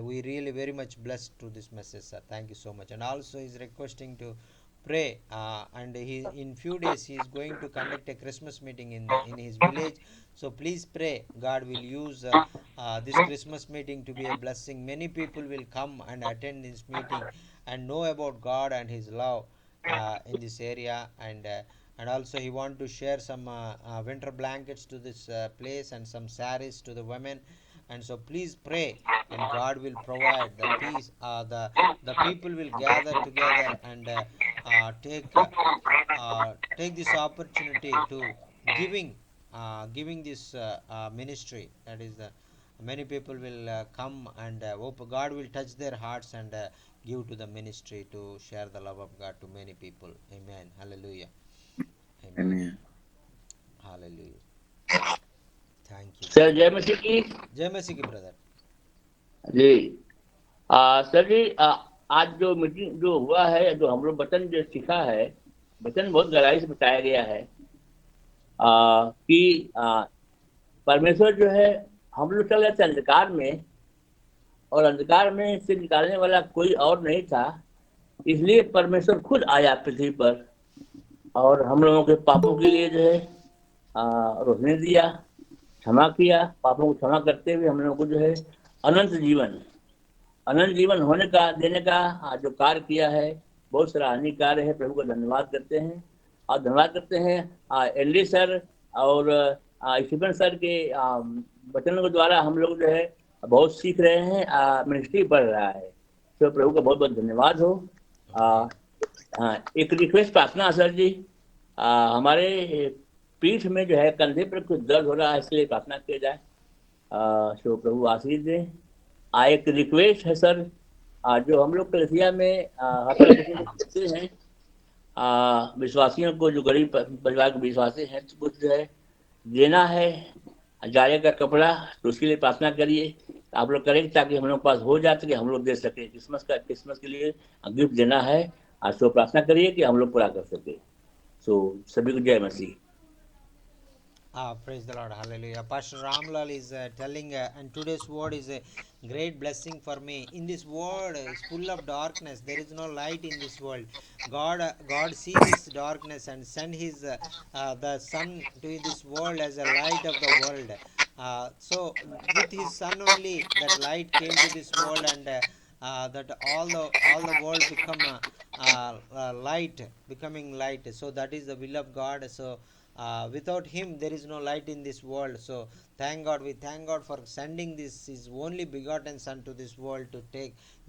we really very much blessed to this message, sir. Thank you so much. And also, he's requesting to pray, and he in few days he is going to conduct a Christmas meeting in his village. So please pray, God will use this Christmas meeting to be a blessing. Many people will come and attend this meeting and know about God and His love in this area, and also he want to share some winter blankets to this place and some saris to the women. And so please pray, and God will provide the peace. The people will gather together and take this opportunity to giving giving this ministry. That is the many people will come, and God will touch their hearts and give to the ministry to share the love of God to many people. Amen. Hallelujah. Amen. Amen. Hallelujah. Thank you. Sir जय मसीह की। जय मसीह की brother जी sir जी, आज जो meeting जो हुआ है, जो हम लोग वचन जो सीखा है, वचन बहुत गहराई से बताया गया है कि परमेश्वर जो है, हम लोग चल रहे थे अंधकार में, और अंधकार में से निकालने वाला कोई और नहीं था। इसलिए परमेश्वर खुद आया पृथ्वी पर और हम लोगों के पापों के लिए जो है रोशनी दिया, क्षमा किया, पापों को क्षमा करते हुए हम लोगों को जो है अनंत जीवन होने का, देने का जो कार्य किया है, बहुत सराहनीय कार्य है। प्रभु का धन्यवाद करते हैं, और धन्यवाद करते हैं एनडी सर और स्टीफन सर के वचनों के द्वारा हम लोग जो है बहुत सीख रहे हैं, मिनिस्ट्री बढ़ रहा है। तो प्रभु का बहुत बहुत धन्यवाद हो। एक रिक्वेस्ट प्रार्थना सर जी, हमारे पीठ में जो है कंधे पर कुछ दर्द हो रहा है, इसलिए प्रार्थना किया जाए। सो प्रभु आशीष दें। एक रिक्वेस्ट है सर, जो हम लोग कलिसिया में करते हैं, विश्वासियों को, जो गरीब परिवार के विश्वासी हैं, तो कुछ जो है देना है, जाले का कपड़ा, तो उसके लिए प्रार्थना करिए। आप लोग करेंगे ताकि हम लोग के पास हो जाए, ताकि हम लोग दे सकें। क्रिसमस के लिए गिफ्ट देना है, आज तो प्रार्थना करिए कि हम लोग पूरा कर सके। सो सभी को जय मसीह। Praise the Lord, hallelujah. Pastor Ramlal is telling, and today's word is a great blessing for me. In this world is full of darkness. There is no light in this world. God see this darkness and send His the Son to this world as a light of the world. So with His Son only, that light came to this world, and that all the world become light, becoming light. So that is the will of God. So without Him there is no light in this world. So we thank God for sending this His only begotten Son to this world to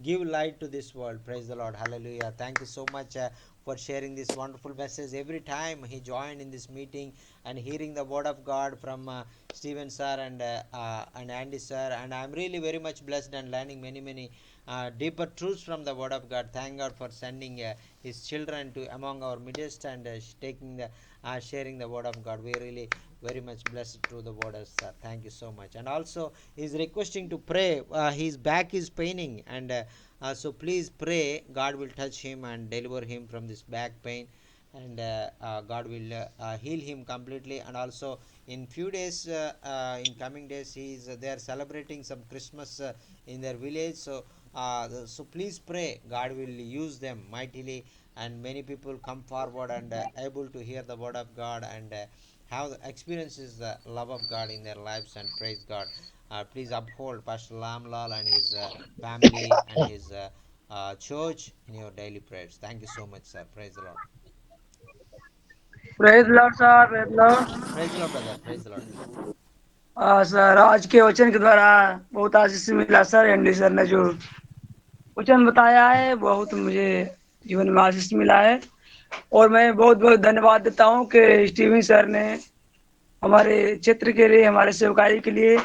give light to this world. Praise the Lord, hallelujah. Thank you so much for sharing this wonderful message. Every time he joined in this meeting and hearing the word of God from Stephen sir and Andy sir, and I'm really very much blessed and learning many deeper truths from the word of God. Thank God for sending his children to among our midst and taking the sharing the word of God. We really very much blessed through the word, sir. Thank you so much. And also he's requesting to pray. His back is paining, and so please pray. God will touch him and deliver him from this back pain, and God will heal him completely. And also in few days, in coming days, they are celebrating some Christmas in their village. So please pray. God will use them mightily, and many people come forward and able to hear the word of God and have experiences the love of God in their lives, and praise God. Please uphold Pastor Lamlal and his family and his church in your daily prayers. Thank you so much, sir. Praise the Lord. Praise Lord साहब, praise Lord. Praise the Lord, brother. Praise the Lord. Sir, आज के वचन के द्वारा बहुत आशीष मिला sir. Andy sir ने जो वचन बताया है, बहुत मुझे जीवन में आशीष मिला है, और मैं बहुत बहुत धन्यवाद देता हूँ कि स्टीवन सर ने हमारे क्षेत्र के लिए, हमारे सेवकाई के लिए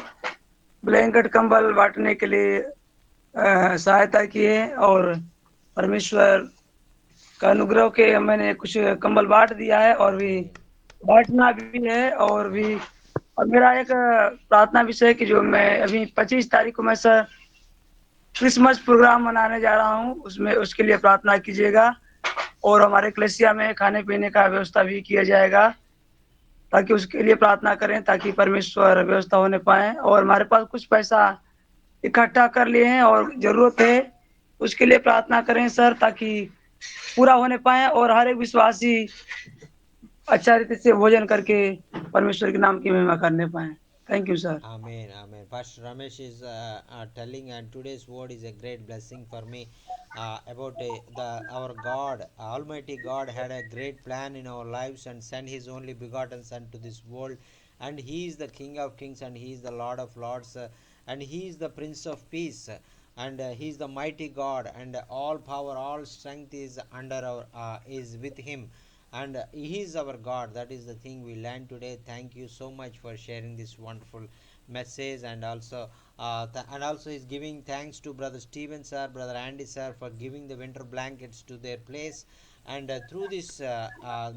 ब्लैंकेट कंबल बांटने के लिए सहायता की है, और परमेश्वर का अनुग्रह के मैंने कुछ कंबल बांट दिया है, और भी बांटना भी है। और मेरा एक प्रार्थना विषय है कि जो मैं अभी 25 तारीख को मैं सर क्रिसमस प्रोग्राम मनाने जा रहा हूँ, उसमें उसके लिए प्रार्थना कीजिएगा, और हमारे कलेसिया में खाने पीने का व्यवस्था भी किया जाएगा, ताकि उसके लिए प्रार्थना करें, ताकि परमेश्वर व्यवस्था होने पाए। और हमारे पास कुछ पैसा इकट्ठा कर लिए हैं और जरूरत है, उसके लिए प्रार्थना करें सर, ताकि पूरा होने पाए और हर एक विश्वासी अच्छा रीति से भोजन करके परमेश्वर के नाम की महिमा करने पाए। Thank you sir. Amen, amen. Pastor Ramesh is telling, and today's word is a great blessing for me about our God, Almighty God, had a great plan in our lives and sent His only begotten Son to this world, and He is the King of Kings and He is the Lord of Lords, and He is the Prince of Peace, and He is the mighty God, and all power, all strength is under is with Him, and He is our God. That is the thing we learned today. Thank you so much for sharing this wonderful message, and also is giving thanks to brother Steven sir, brother Andy sir, for giving the winter blankets to their place, and through this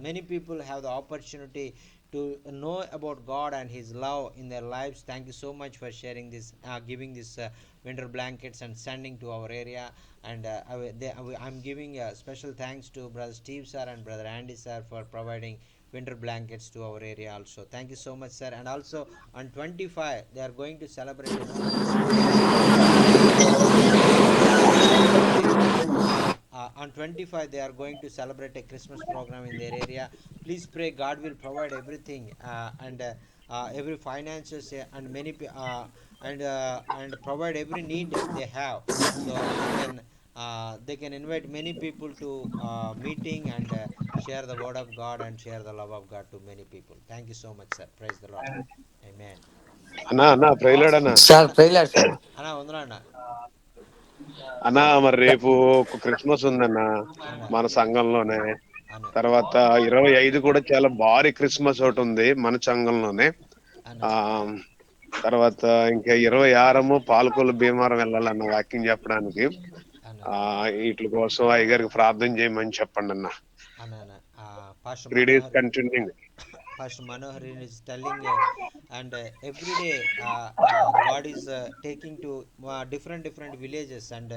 many people have the opportunity to know about God and His love in their lives. Thank you so much for sharing this, giving this winter blankets and sending to our area. And I'm giving special thanks to brother Steve sir and brother Andy sir for providing winter blankets to our area also. Thank you so much, sir. And also on 25 they are going to celebrate a on 25 they are going to celebrate a Christmas program in their area. Please pray God will provide everything, and every finances, and and provide every need they have, so they can invite many people to meeting and share the word of God and share the love of God to many people. Thank you so much, sir. Praise the Lord. Amen. అన్నా praise Lord అన్నా. Sir praise Lord sir. Anna వందనా అన్న. అన్నా మరి రేపు ఒక Christmas ఉందన్న అన్న మన సంఘంలోనే. అన్న తర్వాత 25 కూడా చాలా భారీ క్రిస్మస్ ఒకటి ఉంది మన సంఘంలోనే. అన్న ఆ తర్వాత ఇంకా 26 పాలకొల్లు భీమవరం వెళ్ళాలన్న వాక్యం చెప్పడానికి. అన్న వీటి కోసం అయ్యగారికి ప్రార్థన చేయమని చెప్పండి అన్న. అన్న Pastor 3 days Manohar, continuing. Pastor Manohar is telling, and every day God is taking to different villages, and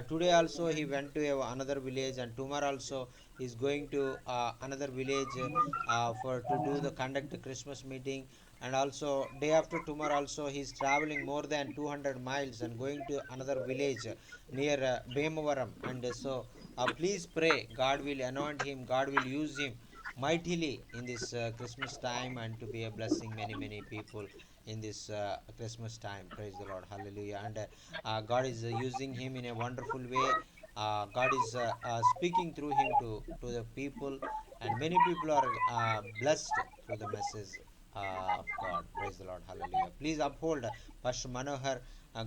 today also he went to another village, and tomorrow also is going to another village for to do the conduct a Christmas meeting, and also day after tomorrow also he is traveling more than 200 miles and going to another village near Bemavaram, and so please pray God will anoint him, God will use him mightily in this Christmas time, and to be a blessing many people in this Christmas time. Praise the Lord, hallelujah. And God is using him in a wonderful way. God is speaking through him to the people, and many people are blessed through the message of God. Praise the Lord, hallelujah. Please uphold Pastor Manohar.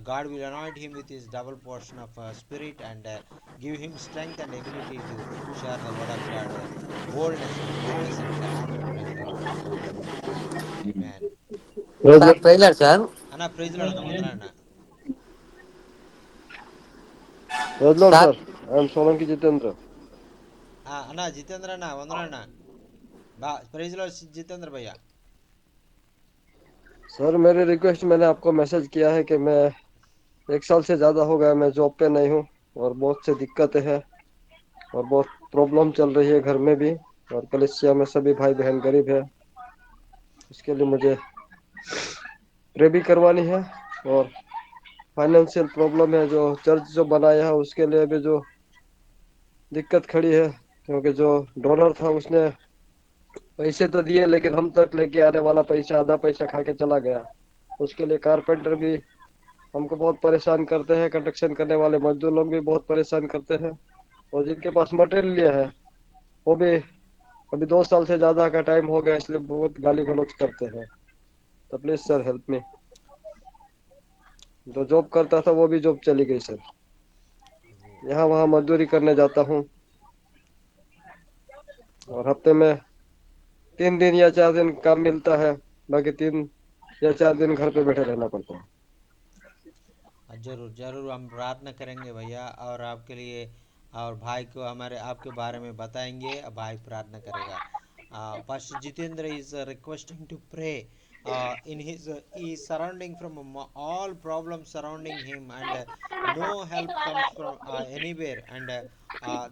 God will anoint him with his double portion of spirit, and give him strength and ability to share the word of God, boldness with boldness and power. Praise the Lord, hallelujah. Amen. Sir trailer sir అన్న praise lord అన్న వందన అన్న. Praise Lord, sir sir. I am Solanki Jitendra. అన్న జితేంద్ర అన్న వందన అన్న. Praise lord Jitendra భయ్య. Sir मेरी request मैंने आपको मैसेज किया है कि मैं 1 साल से ज़्यादा हो गया मैं जॉब पे नहीं हूँ और बहुत से दिक्कतें हैं और बहुत प्रॉब्लम चल रही है घर में भी और कलिसिया में सभी भाई बहन गरीब है। इसके लिए मुझे प्रे भी करवानी है और फाइनेंशियल प्रॉब्लम है जो चर्च जो बनाया है उसके लिए भी जो दिक्कत खड़ी है क्योंकि जो डोनर था उसने पैसे तो दिए लेकिन हम तक लेके आने वाला पैसा आधा पैसा खा के चला गया। उसके लिए कारपेंटर भी हमको बहुत परेशान करते हैं, कंस्ट्रक्शन करने वाले मजदूर लोग भी बहुत परेशान करते हैं और जिनके पास मटेरियल है वो भी अभी 2 साल से ज्यादा का टाइम हो गया इसलिए बहुत गाली गलौज करते हैं। तो प्लीज सर हेल्प मी। जो जॉब करता था वो भी जॉब चली गई सर। यहाँ वहाँ मजदूरी करने जाता हूँ और हफ्ते में 3 दिन या 4 दिन काम मिलता है, बाकी 3 या 4 दिन घर पे बैठे रहना पड़ता है। जरूर जरूर हम प्रार्थना करेंगे भैया, और आपके लिए और भाई को हमारे आपके बारे में बताएंगे, भाई प्रार्थना करेगा. Pastor Jitendra is requesting to pray in his he is surrounding from all problems surrounding him, and no help comes from anywhere, and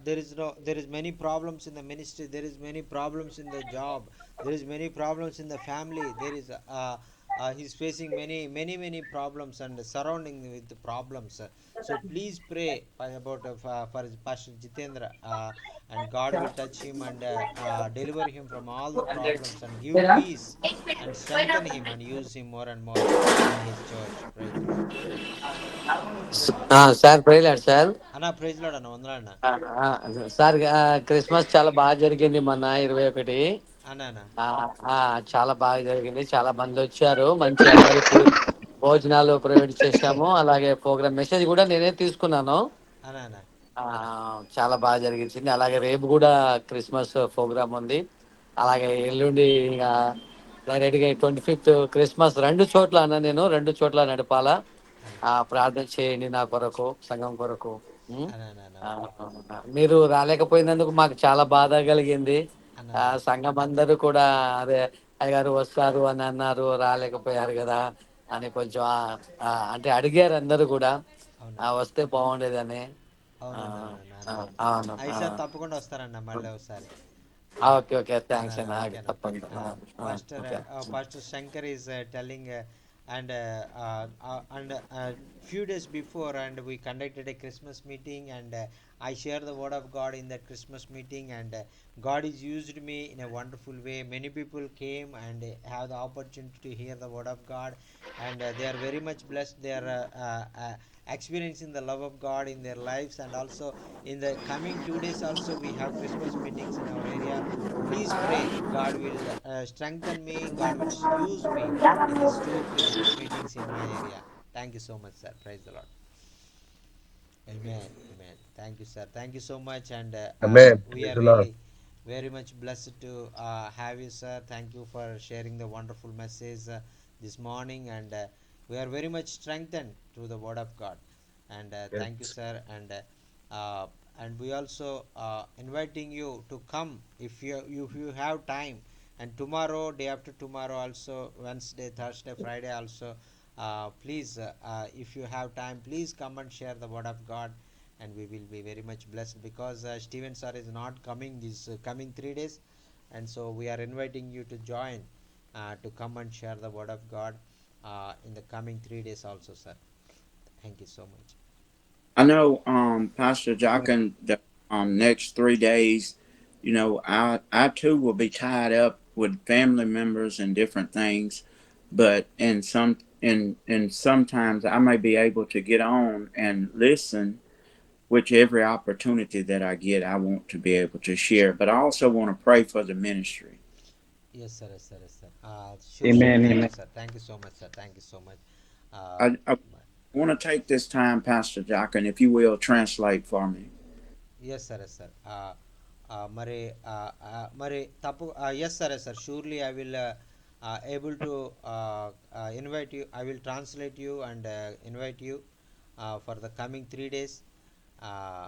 there is many problems in the ministry, there is many problems in the job, there is many problems in the family, there is he's facing many problems and surrounding with the problems. So please pray about for Pastor Jitendra, and God will touch him and deliver him from all the problems and give peace and strengthen him and use him more and more in his church. Praise the Lord. Amen. Sir trailer sir. అన్న praise lord అన్న వందనా అన్న. Sir Christmas చాలా బాగా జరిగింది మొన్న 21. అన్న అన్న ఆ, చాలా బాగా జరిగింది, చాలా మంది వచ్చారు, మంచి అందరికి భోజనాలు ప్రొవైడ్ చేశాము, అలాగే ప్రోగ్రామ్ మెసేజ్ కూడా నేనే తీసుకున్నాను. అన్న అన్న ఆ, చాలా బాగా జరిగింది. అలాగే రేపు కూడా క్రిస్మస్ ప్రోగ్రామ్ ఉంది. అలాగే ఎల్లుండి ఇక డైరెక్ట్గా 25th క్రిస్మస్ 2 చోట్ల అన్న, నేను 2 చోట్ల నడపాలా. అన్న ప్రార్థన చేయండి నా కొరకు, సంఘం కొరకు. ఉం? అన్న అన్న అన్న ఆ, ఓకే మీరు రాలేకపోయినందుకు మాకు చాలా బాధ కలిగింది. అన్న అన్న సంఘం అందరూ కూడా అదే అయ్యగారు వస్తారు అని అన్నారు, రాలేకపోయారు కదా అని కొంచెం అంటే అడిగారు అందరూ కూడా, అవునన్న వస్తే బాగుండేదని. ఆ, అవునన్న అవునన్న ఆ, అన్నారు. అవును. ఈసారి తప్పకుండా వస్తారన్న మళ్ళీ ఒకసారి. Okay okay, No, thanks no, అన్న, okay, no. తప్పకుండా. Pastor okay. Pastor Shankar is telling, and few days before, and we conducted a Christmas meeting, and I share the word of God in that Christmas meeting, and God has used me in a wonderful way. Many people came and have the opportunity to hear the word of God, and they are very much blessed. They are experiencing the love of God in their lives, and also in the coming 2 days also we have Christmas meetings in our area. Please pray God will strengthen me, God will use me in these 2 Christmas meetings in my area. Thank you so much, sir. Praise the Lord. Amen. Amen. Thank you, sir. Thank you so much, and Amen. we Praise are the Lord. really very much blessed to have you, sir. Thank you for sharing the wonderful message this morning, and we are very much strengthened through the word of God. And thank you, sir. And and we also inviting you to come if you have time. And tomorrow, day after tomorrow also, Wednesday, Thursday, Friday also, please, if you have time, please come and share the word of God, and we will be very much blessed, because Steven sir is not coming these coming 3 days, and so we are inviting you to join, to come and share the word of God in the coming 3 days also, sir. Thank you so much. I know, Pastor Jochen, the next 3 days, I too will be tied up with family members and different things, but in sometimes I may be able to get on and listen, which every opportunity that I get, I want to be able to share. But I also want to pray for the ministry. Yes, sir. Yes, sir. Yes, sir. Sure, sure. Amen. Thank you, Amen. sir. Thank you so much, sir. Thank you so much. I want to take this time, Pastor Jochen, if you will, translate for me. yes, sir. Yes, sir. మరి తప్పు yes, sir. Yes, sir. Surely I will able to invite you. I will translate you and invite you for the coming 3 days. Uh,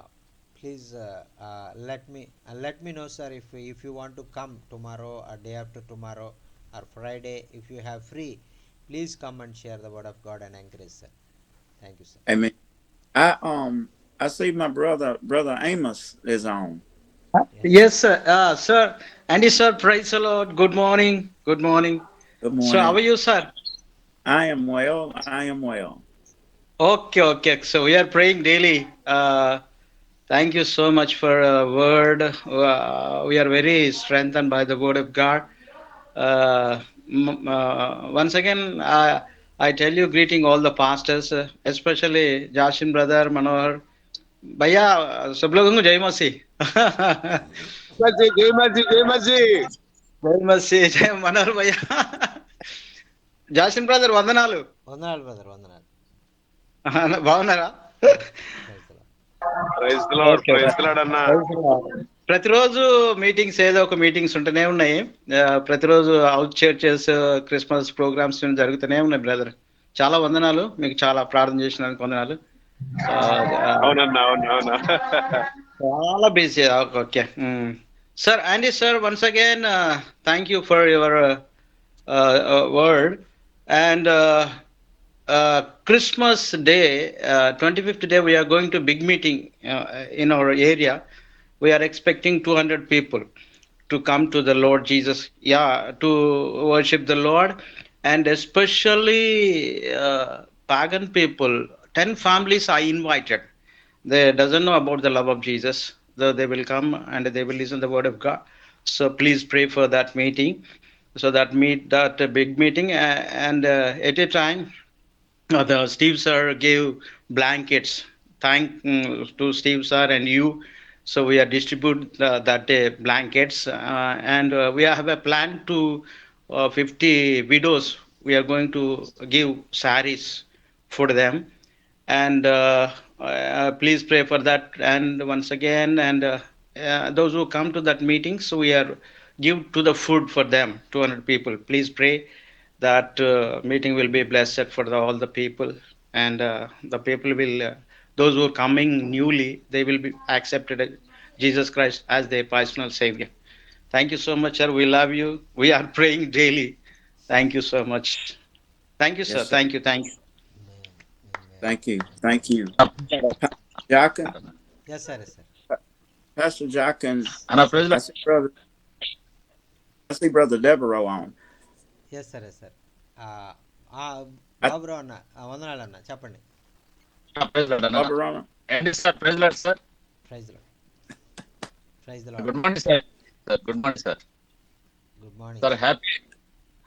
please let me know, sir, if you want to come tomorrow or day after tomorrow or Friday. If you have free, please come and share the word of God and encourage, sir. Thank you, sir. Amen. I see my brother Amos is on. Yes, sir. Sir, Andy, sir, praise the Lord. Good morning. Good morning. Good So, how are morning. you, sir? I am well. I am well. Okay, okay. So, we are praying daily. Thank you so much for a word. We are very strengthened by the word of God. Once again, I tell you, greeting all the pastors, especially Jashin brother, Manohar. भैया सब लोगों को जय मसीह జై మర్జీ జై మర్జీ జై మసీ జై మనోహర్ భయ్య జాసిన్ బ్రదర్ వందనాలు వందనాలు బ్రదర్, వందనాలు. బాగున్నారా Praise the Lord. Praise the Lord okay praise the Lord అన్న ప్రతిరోజు మీటింగ్స్ ఏదో ఒక మీటింగ్స్ ఉంటూనే ఉన్నాయి. ప్రతిరోజు అవుట్ చర్చెస్ క్రిస్మస్ ప్రోగ్రామ్స్ జరుగుతూనే ఉన్నాయి బ్రదర్. చాలా వందనాలు, మీకు చాలా ప్రార్థన చేసినందుకు వందనాలు. అవునన్నా అవునా చాలా busy. Okay sir, Andy sir, once again thank you for your word. And Christmas day, 25th day, we are going to big meeting in our area. We are expecting 200 people to come to the Lord Jesus, to worship the Lord. And especially pagan people, 10 families I invited. They doesn't know about the love of Jesus, though they will come and they will listen the word of God. So please pray for that meeting, so that big meeting. And at a time, the Steve sir gave blankets. Thank to Steve sir and you. So we are distribute that day blankets, and we have a plan to 50 widows. We are going to give saris for them. And please pray for that. And once again, and those who come to that meeting, so we are give to the food for them, 200 people. Please pray that meeting will be blessed for all the people. And the people will those who are coming newly, they will be accepted Jesus Christ as their personal savior. Thank you so much, sir. We love you. We are praying daily. Thank you so much. Thank you, sir. Yes, sir. Thank you. Amen. Amen. Thank you. Thank you. Jochen, Yes, sir. Yes, sir. Pastor Jochen, అన్న praise I see brother Devereaux on. Yes, sir. Yes, sir. Baburao అన్న, వందనాలు అన్న, చెప్పండి. Praise Lord అన్న Barbarona. ఏంటి sir praise Lord sir praise the Lord. Praise the Lord. Good morning sir good morning sir good morning sir happy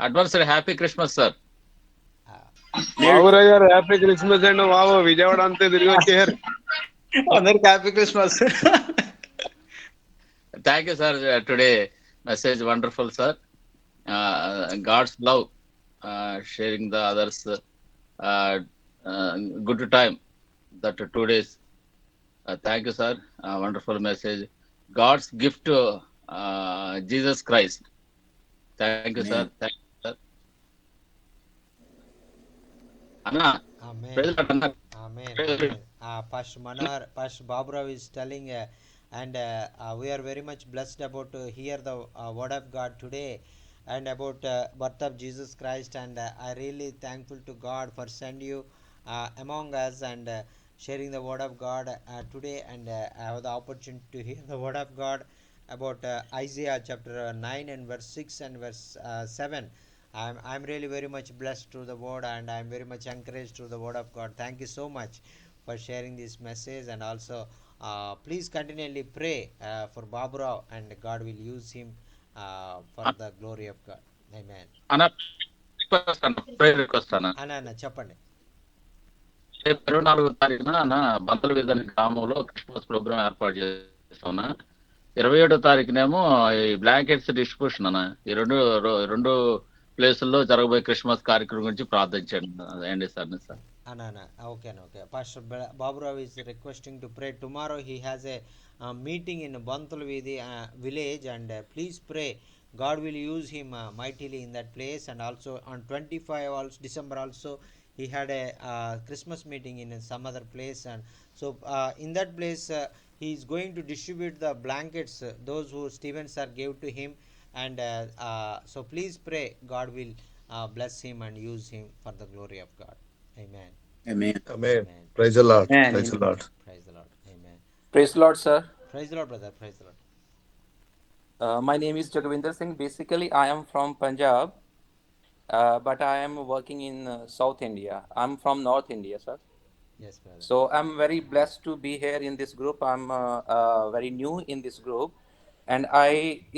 advanced happy Christmas sir Baburao garu happy Christmas అండి బాబు విజయవాడ అంతా తిరిగి వచ్చేయారు అందరికి happy Christmas. Thank you sir today message wonderful sir God's love sharing the others good time that 2 days thank you sir wonderful message God's gift Jesus Christ thank you sir thank you sir అన్న amen. Praise Lord అన్న Amen. Praise the Amen. Pastor Manohar, Pastor Baburao is telling, and we are very much blessed about to hear the word of God today, and about birth of Jesus Christ. And I really thankful to God for send you among us, and sharing the word of God today. And I have the opportunity to hear the word of God about Isaiah chapter 9 and verse 6 and verse 7. I'm really very much blessed through the word, and I'm very much encouraged through the word of God. Thank you so much for sharing this message, and also please continually pray for Baburao, and God will use him for the glory of God. Amen. అన్న request అన్న prayer request అన్న అన్న చెప్పండి. రేపు 24వ తారీఖున అన్న బంతల వీధి గ్రామంలో క్రిస్మస్ ప్రోగ్రామ్ ఏర్పాటు చేస్తున్నా. 27వ తారీఖునేమో ఈ బ్లాంకెట్స్ డిస్ట్రిబ్యూషన్ అన్న. ఈ రెండు ప్లేసుల్లో జరగబోయే క్రిస్మస్ కార్యక్రమం గురించి ప్రార్థించండి sir. Anna, okay. Pastor Baburao is requesting to pray. Tomorrow he has a meeting in Bantulvidi village, and please pray. God will use him mightily in that place. And also on 25 December also he had a Christmas meeting in some other place, and so in that place he is going to distribute the blankets, those who Stevens are gave to him, and so please pray. God will bless him and use him for the glory of God. Amen. Amen. Amen. Amen. Praise the Lord. Amen. Praise the Lord. Praise the Lord. Amen. Praise the Lord, sir. Praise the Lord, brother. Praise the Lord. My name is Jagvinder Singh. Basically, I am from Punjab, but I am working in South India. I'm from North India, sir. Yes, brother. So I'm very blessed to be here in this group. I'm very new in this group, and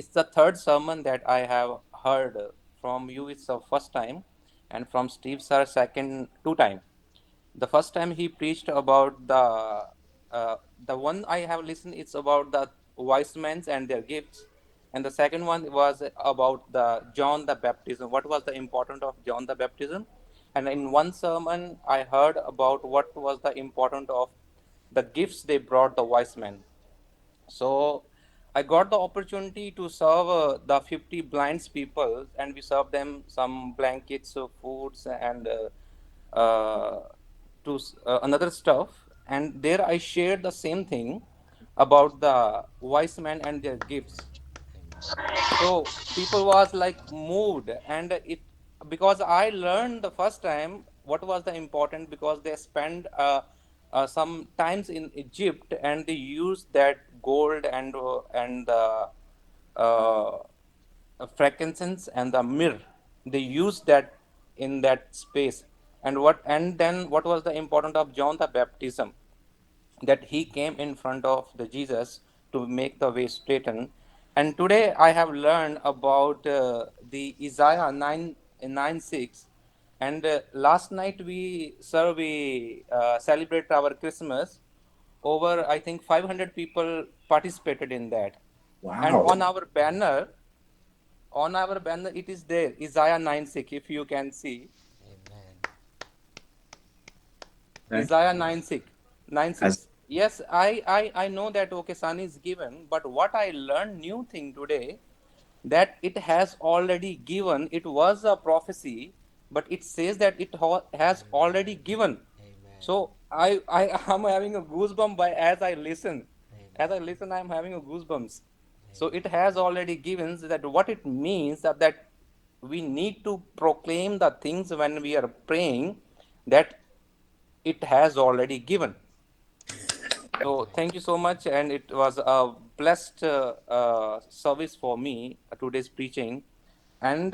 it's the third sermon that I have heard from you. It's the first time, and from Steve sir, second 2 time. The first time he preached about the one I have listened, it's about the wise men and their gifts, and the second one was about the John the baptism. What was the importance of John the baptism? And in one sermon I heard about what was the importance of the gifts they brought the wise men. So I got the opportunity to serve the 50 blind people, and we served them some blankets, foods, and another stuff. And there I shared the same thing about the wise men and their gifts. So people was like moved, and it because I learned the first time what was the important, because they spent some times in Egypt, and they used that gold and the uh, frankincense and the myrrh. They used that in that space. And then what was the importance of John the baptism? That he came in front of the Jesus to make the way straighten. And today I have learned about the Isaiah 9:6. And last night we celebrate our Christmas. Over, I think, 500 people participated in that. And Wow. on our banner, it is there, Isaiah 9:6, if you can see. Amen. Isaiah 9:6. As- Yes, I know that, okay, son is given, but what I learned new thing today, that it has already given. It was a prophecy, but it says that it has already given. Amen. So I am having a goosebump as I listen. Amen. As I listen, I am having a goosebumps. So it has already given. So that what it means that we need to proclaim the things when we are praying, that it has already given. So thank you so much, and it was a blessed service for me, today's preaching. And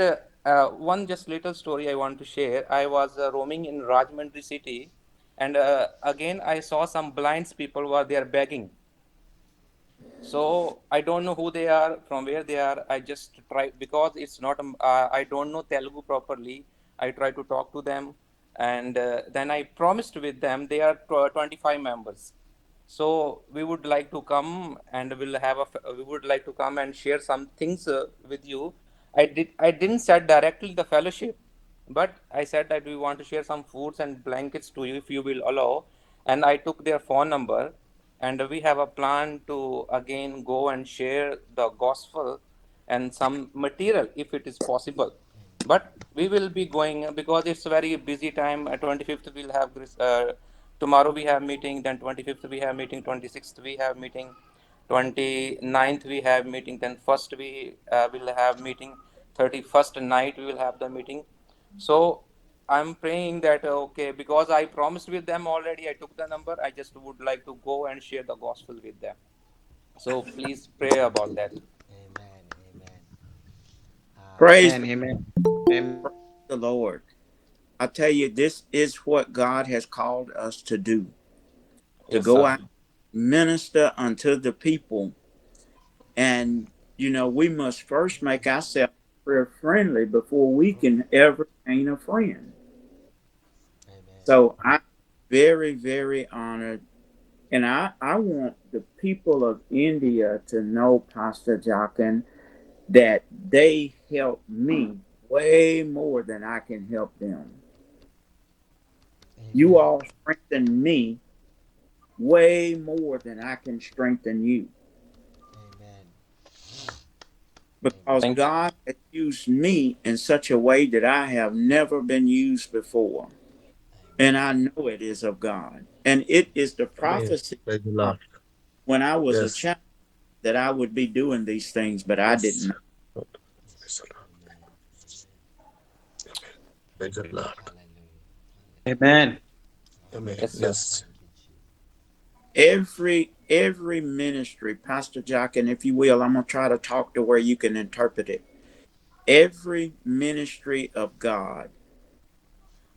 one just little story I want to share. I was roaming in Rajahmundry city, and again I saw some blind people who are there begging. So I don't know who they are, from where they are. I just try, because it's not I don't know Telugu properly. I try to talk to them, and then I promised with them. They are 25 members. So we would like to come, and we would like to come and share some things with you. I didn't say directly the fellowship, but I said that we want to share some foods and blankets to you if you will allow. And I took their phone number, and we have a plan to again go and share the gospel and some material if it is possible. But we will be going, because it's a very busy time. 25th we'll have tomorrow we have meeting, then 25th we have meeting, 26th we have meeting, 29th we have meeting, then 1st we will have meeting, 31st night we will have the meeting. So I'm praying that okay, because I promised with them already, I took the number, I just would like to go and share the gospel with them. So please pray about that. Amen. Amen. Praise Amen. Amen. the Lord. I tell you, this is what God has called us to do, to Yes, go sir. out, minister unto the people. And, we must first make ourselves prayer friendly before we can ever gain a friend. Amen. So I'm very, very honored. And I want the people of India to know, Pastor Jockin, that they help me way more than I can help them. You Amen. all strengthen me way more than I can strengthen you. Amen. Because Thank you. God has used me in such a way that I have never been used before. And I know it is of God. And it is the Amen. prophecy Praise the Lord. when I was a Yes. child that I would be doing these things, but I didn't know. Praise the Lord. Praise the Lord. Hallelujah. Amen. Amen. Yes, sir. Yes. Thank you, Jesus. Every ministry, Pastor Jockin, if you will, I'm gonna try to talk to where you can interpret it. Every ministry of God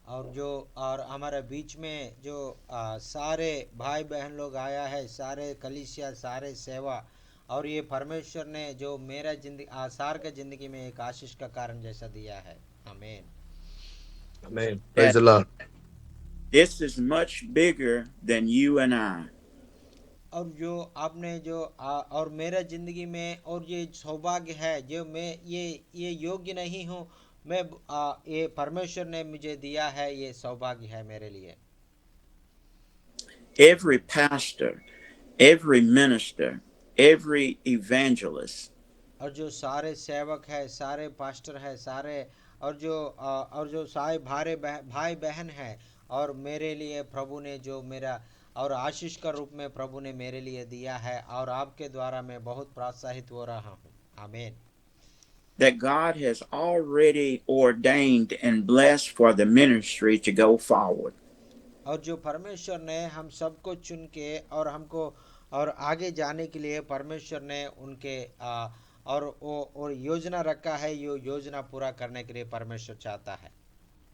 और हमारे बीच में जो सारे भाई बहन लोग आया है, सारे कलीसिया, सारे सेवा, और ये परमेश्वर ने जो मेरा सार के जिंदगी में एक आशीष का कारण जैसा दिया है. आमीन. Amen. Praise the Lord. this is much bigger than you and I. और जो आपने जो और मेरा जिंदगी में, और ये सौभाग्य है जो मैं ये योग्य नहीं हूँ, मैं ये परमेश्वर ने मुझे दिया है, ये सौभाग्य है मेरे लिए. Every pastor, every minister, every evangelist, और जो सारे सेवक है, सारे पास्टर है, सारे और जो सारे भाई बहन है, और मेरे लिए प्रभु ने जो मेरा और आशीष का रूप में प्रभु ने मेरे लिए दिया है, और आपके द्वारा मैं बहुत प्रोत्साहित हो रहा हूँ. आमीन. that God has already ordained and blessed for the ministry to go forward. और जो परमेश्वर ने हम सबको चुन के और हमको और आगे जाने के लिए परमेश्वर ने उनके और योजना रखा है, यो योजना पूरा करने के लिए परमेश्वर चाहता है.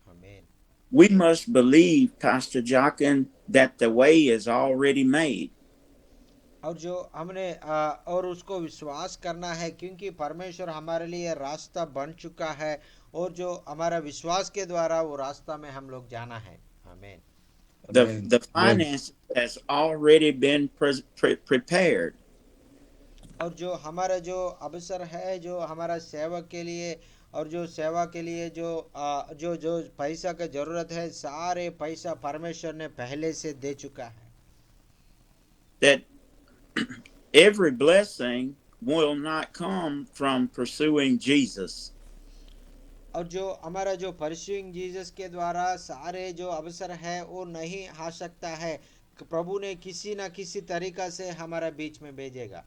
आमीन. We must believe, Pastor Jockin, that the way is already made. और जो हमने और उसको विश्वास करना है, क्योंकि परमेश्वर हमारे लिए रास्ता बन चुका है, और जो हमारा विश्वास के द्वारा वो रास्ता में हम लोग जाना है. आमीन. The finance has already been prepared. और जो हमारा जो अवसर है, जो हमारा सेवा के लिए और जो सेवा के लिए जो पैसा का जरूरत है, सारे पैसा परमेश्वर ने पहले से दे चुका है. That every blessing will not come from pursuing Jesus. और जो हमारा जो परस्यूइंग जीसस के द्वारा सारे जो अवसर है वो नहीं आ सकता है, प्रभु ने किसी ना किसी तरीका से हमारा बीच में भेजेगा.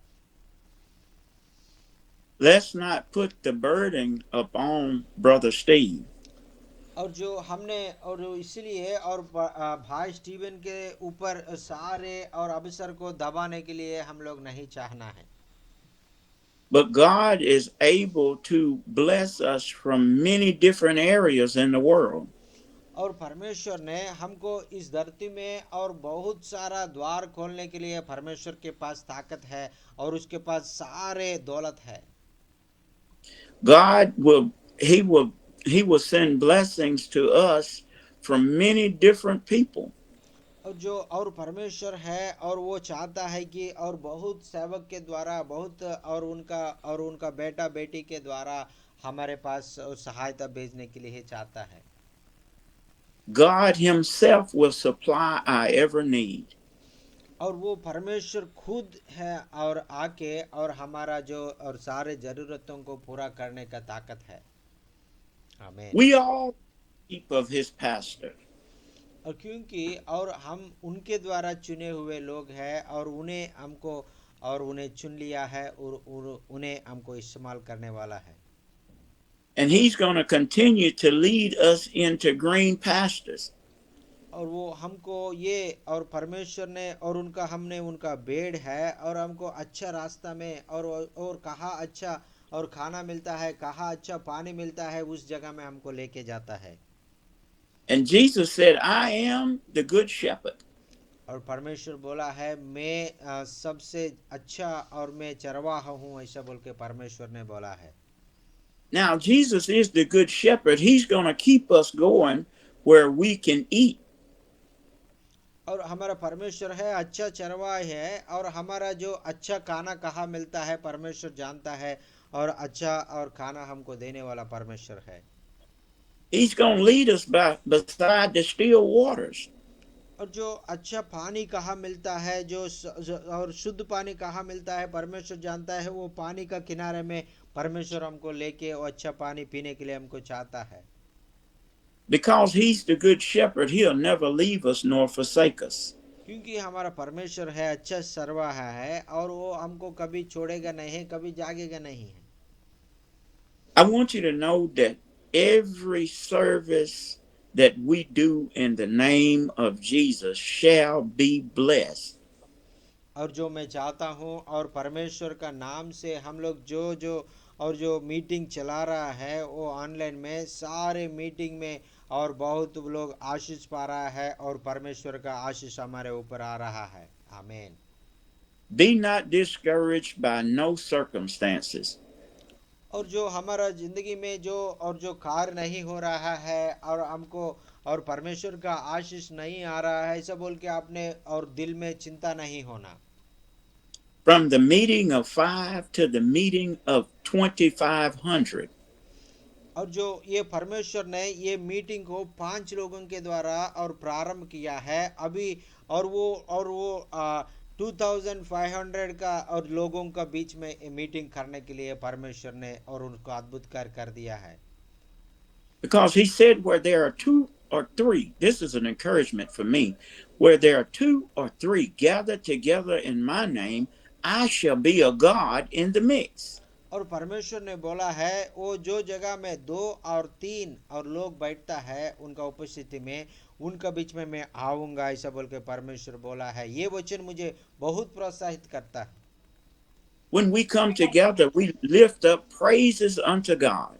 Let's not put the burden upon Brother Steve. और जो हमने और इसलिए और भाई स्टीवन के ऊपर सारे और अवसर को दबाने के लिए हम लोग नहीं चाहना है. But God is able to bless us from many different areas in the world. और परमेश्वर ने हमको इस धरती में और बहुत सारा द्वार खोलने के लिए परमेश्वर के पास ताकत है, और उसके पास सारे दौलत है. God will send blessings to us from many different people. और जो और परमेश्वर है, और वो चाहता है कि और बहुत सेवक के द्वारा बहुत और उनका बेटा बेटी के द्वारा हमारे पास सहायता भेजने के लिए चाहता है. God himself will supply our every need. और वो परमेश्वर खुद है और आके और हमारा जो और सारे जरूरतों को पूरा करने का ताकत है. आमीन. We all sheep of his pastor. और क्योंकि और हम उनके द्वारा चुने हुए लोग हैं और उन्हें चुन लिया है और उन्हें हमको इस्तेमाल करने वाला है। And he's going to continue to lead us into green pastures. और वो हमको ये और परमेश्वर ने और हमने उनका बेड़ है और हमको अच्छा रास्ता में और कहाँ अच्छा और खाना मिलता है, कहाँ अच्छा पानी मिलता है, उस जगह में हमको लेके जाता है। And Jesus said, I am the good shepherd. और परमेश्वर बोला है मैं सबसे अच्छा और मैं चरवाहा हूँ, ऐसा बोल के परमेश्वर ने बोला है। Now, Jesus is the good shepherd. He's going to keep us going where we can eat. और हमारा परमेश्वर है अच्छा चरवाहा है और हमारा जो अच्छा खाना कहाँ मिलता है परमेश्वर जानता है और अच्छा और खाना हमको देने वाला परमेश्वर है। He's going to lead us beside the still waters. और जो अच्छा पानी कहाँ मिलता है और शुद्ध पानी कहाँ मिलता है परमेश्वर जानता है। वो पानी का किनारे में परमेश्वर हमको लेके वो अच्छा पानी पीने के लिए हमको चाहता है। Because he's the good shepherd, he'll never leave us nor forsake us. क्योंकि हमारा परमेश्वर है अच्छा चरवाहा है और वो हमको कभी छोड़ेगा नहीं, कभी जागेगा नहीं है। I want you to know that every service that we do in the name of Jesus shall be blessed. और जो मैं चाहता हूँ और परमेश्वर का नाम से हम लोग जो मीटिंग चला रहा है वो ऑनलाइन में सारे मीटिंग में और बहुत लोग आशीष पा रहा है और परमेश्वर का आशीष हमारे ऊपर आ रहा है। आमीन। Be not discouraged by no circumstances. और जो हमारा जिंदगी में जो कार्य नहीं हो रहा है और हमको और परमेश्वर का आशीष नहीं आ रहा है ऐसा बोल के आपने और दिल में चिंता नहीं होना। From the meeting of 5 to the meeting of 2,500. और जो ये परमेश्वर ने ये मीटिंग को 5 लोगों के द्वारा और प्रारंभ किया है अभी और वो 2500 का और लोगों का बीच में मीटिंग करने के लिए परमेश्वर ने और उनको अद्भुत कार्य कर दिया है। Because he said where there are 2 or 3, this is an encouragement for me, where there are 2 or 3 gathered together in my name, I shall be a God in the mix. और परमेश्वर ने बोला है वो जो जगह में 2 और 3 और लोग बैठता है उनका उपस्थिति में उनका बीच में मैं आऊंगा ऐसा बोल के परमेश्वर बोला है। ये वचन मुझे बहुत प्रोत्साहित करता है। When we come together, we lift up praises unto God.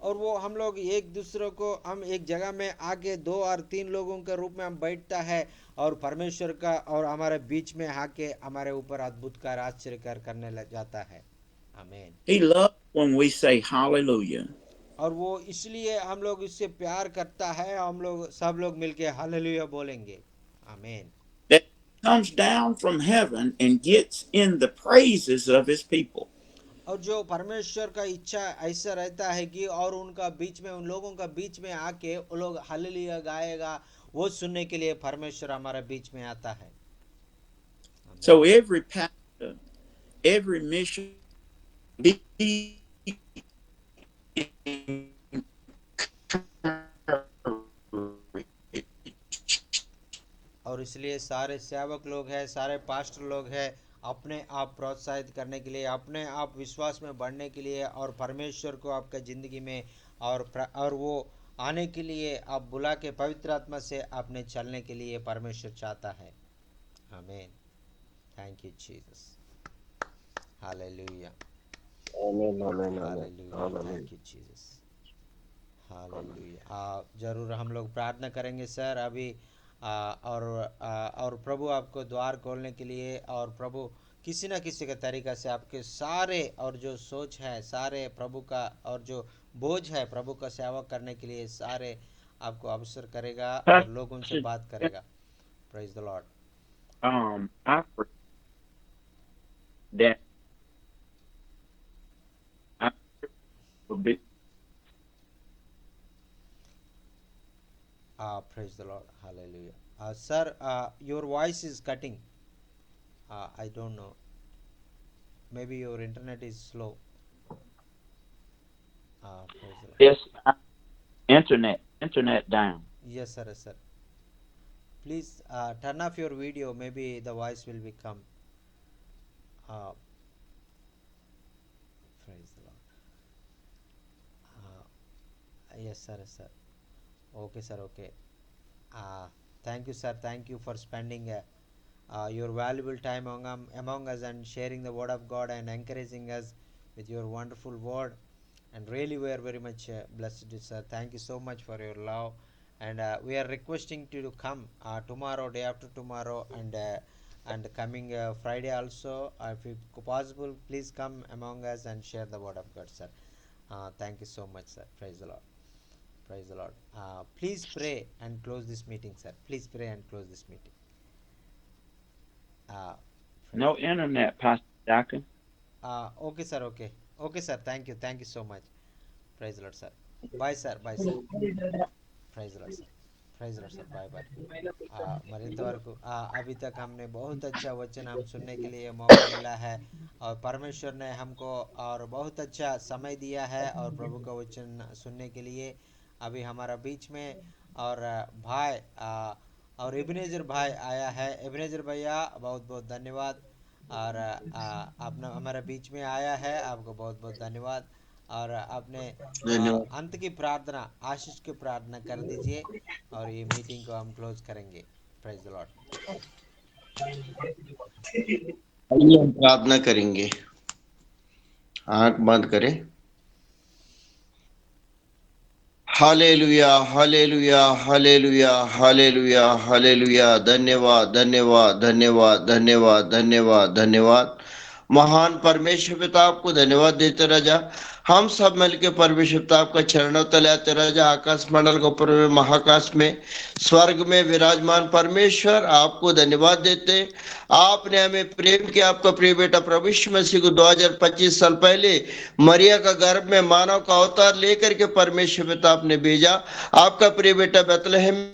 और वो हम लोग एक दूसरे को हम एक जगह में आके 2 और 3 लोगों के रूप में हम बैठता है और परमेश्वर का और हमारे बीच में आके हमारे ऊपर अद्भुत कार्य आश्चर्य कार्य करने लग जाता है। आमीन। He loves when we say hallelujah. और वो इसलिए हम लोग इससे प्यार करता है, हम लोग सब लोग मिलके हालेलुया बोलेंगे। आमीन। That comes down from heaven and gets in the praises of his people. और जो परमेश्वर का इच्छा ऐसा रहता है कि और उनका बीच में उन लोगों का बीच में आके वो लोग हालेलुया गाएगा वो सुनने के लिए परमेश्वर हमारे बीच में आता है। So every pastor, every mission be और इसलिए सारे सेवक लोग हैं, सारे पास्टर लोग हैं, अपने आप प्रोत्साहित करने के लिए, अपने आप विश्वास में बढ़ने के लिए और परमेश्वर को आपका ज़िंदगी में और वो आने के लिए आप बुला के पवित्र आत्मा से आपने चलने के लिए परमेश्वर चाहता है। आमीन। Thank you Jesus. हालेलुया। आमीन आमीन hallelujah. Thank you Jesus. Hallelujah. जरूर हम लोग प्रार्थना करेंगे सर अभी और प्रभु आपको द्वार खोलने के लिए और प्रभु किसी न किसी के तरीका से आपके सारे और जो सोच है सारे प्रभु का और जो बोझ है प्रभु का सेवा करने के लिए सारे आपको अवसर करेगा और लोगों से बात करेगा। Praise the Lord. I that I will be Praise the Lord. Hallelujah. Sir, your voice is cutting. I don't know. Maybe your internet is slow. Praise the Lord. yes internet down. Yes, sir. Yes, sir. please turn off your video. Maybe the voice will become. Praise the Lord. Yes, sir. Yes, sir. Okay, sir. Okay. Thank you, sir. Thank you for spending your valuable time among us and sharing the word of God and encouraging us with your wonderful word. And really, we are very much blessed, sir. Thank you so much for your love. And we are requesting you to come tomorrow, day after tomorrow, and coming Friday also. If possible, please come among us and share the word of God, sir. Thank you so much, sir. Praise the Lord. Praise the Lord. Please pray and close this meeting, sir. Please pray and close this meeting. No internet, Pastor Duncan. Okay, sir. Okay. Okay, sir. Thank you. Thank you so much. Praise the Lord, sir. Bye, sir. Bye, sir. Praise the Lord, sir. Praise the Lord, sir. Bye bye मरिंत वरकू अभी तक हमने बहुत अच्छा वचन हम सुनने के लिए मौका मिला है और परमेश्वर ने हमको और बहुत अच्छा समय दिया है और प्रभु का वचन सुनने के लिए अभी हमारा बीच में और भाई और इब्नेजर भाई आया है। इब्नेजर भैया बहुत बहुत धन्यवाद और आपने हमारे बीच में आया है, आपको बहुत बहुत धन्यवाद। और आपने अंत की प्रार्थना आशीष की प्रार्थना कर दीजिए और ये मीटिंग को हम क्लोज करेंगे। Praise the Lord. आइए हम प्रार्थना करेंगे, आंख बंद करें। Hallelujah hallelujah hallelujah hallelujah hallelujah. धन्यवाद धन्यवाद धन्यवाद धन्यवाद धन्यवाद धन्यवाद। महान परमेश्वर पिता आपको धन्यवाद देते राजा। हम सब मिलकर परमेश्वर पिता आपका चरणों तले आते राजा। आकाश मंडल के ऊपर में महाकाश में स्वर्ग में विराजमान परमेश्वर आपको धन्यवाद देते। आपने हमें प्रेम किया। आपका प्रिय बेटा प्रभु यीशु मसीह को 2025 साल पहले मरिया का गर्भ में मानव का अवतार लेकर के परमेश्वर पिता आपने भेजा। आपका प्रिय बेटा बैतलहम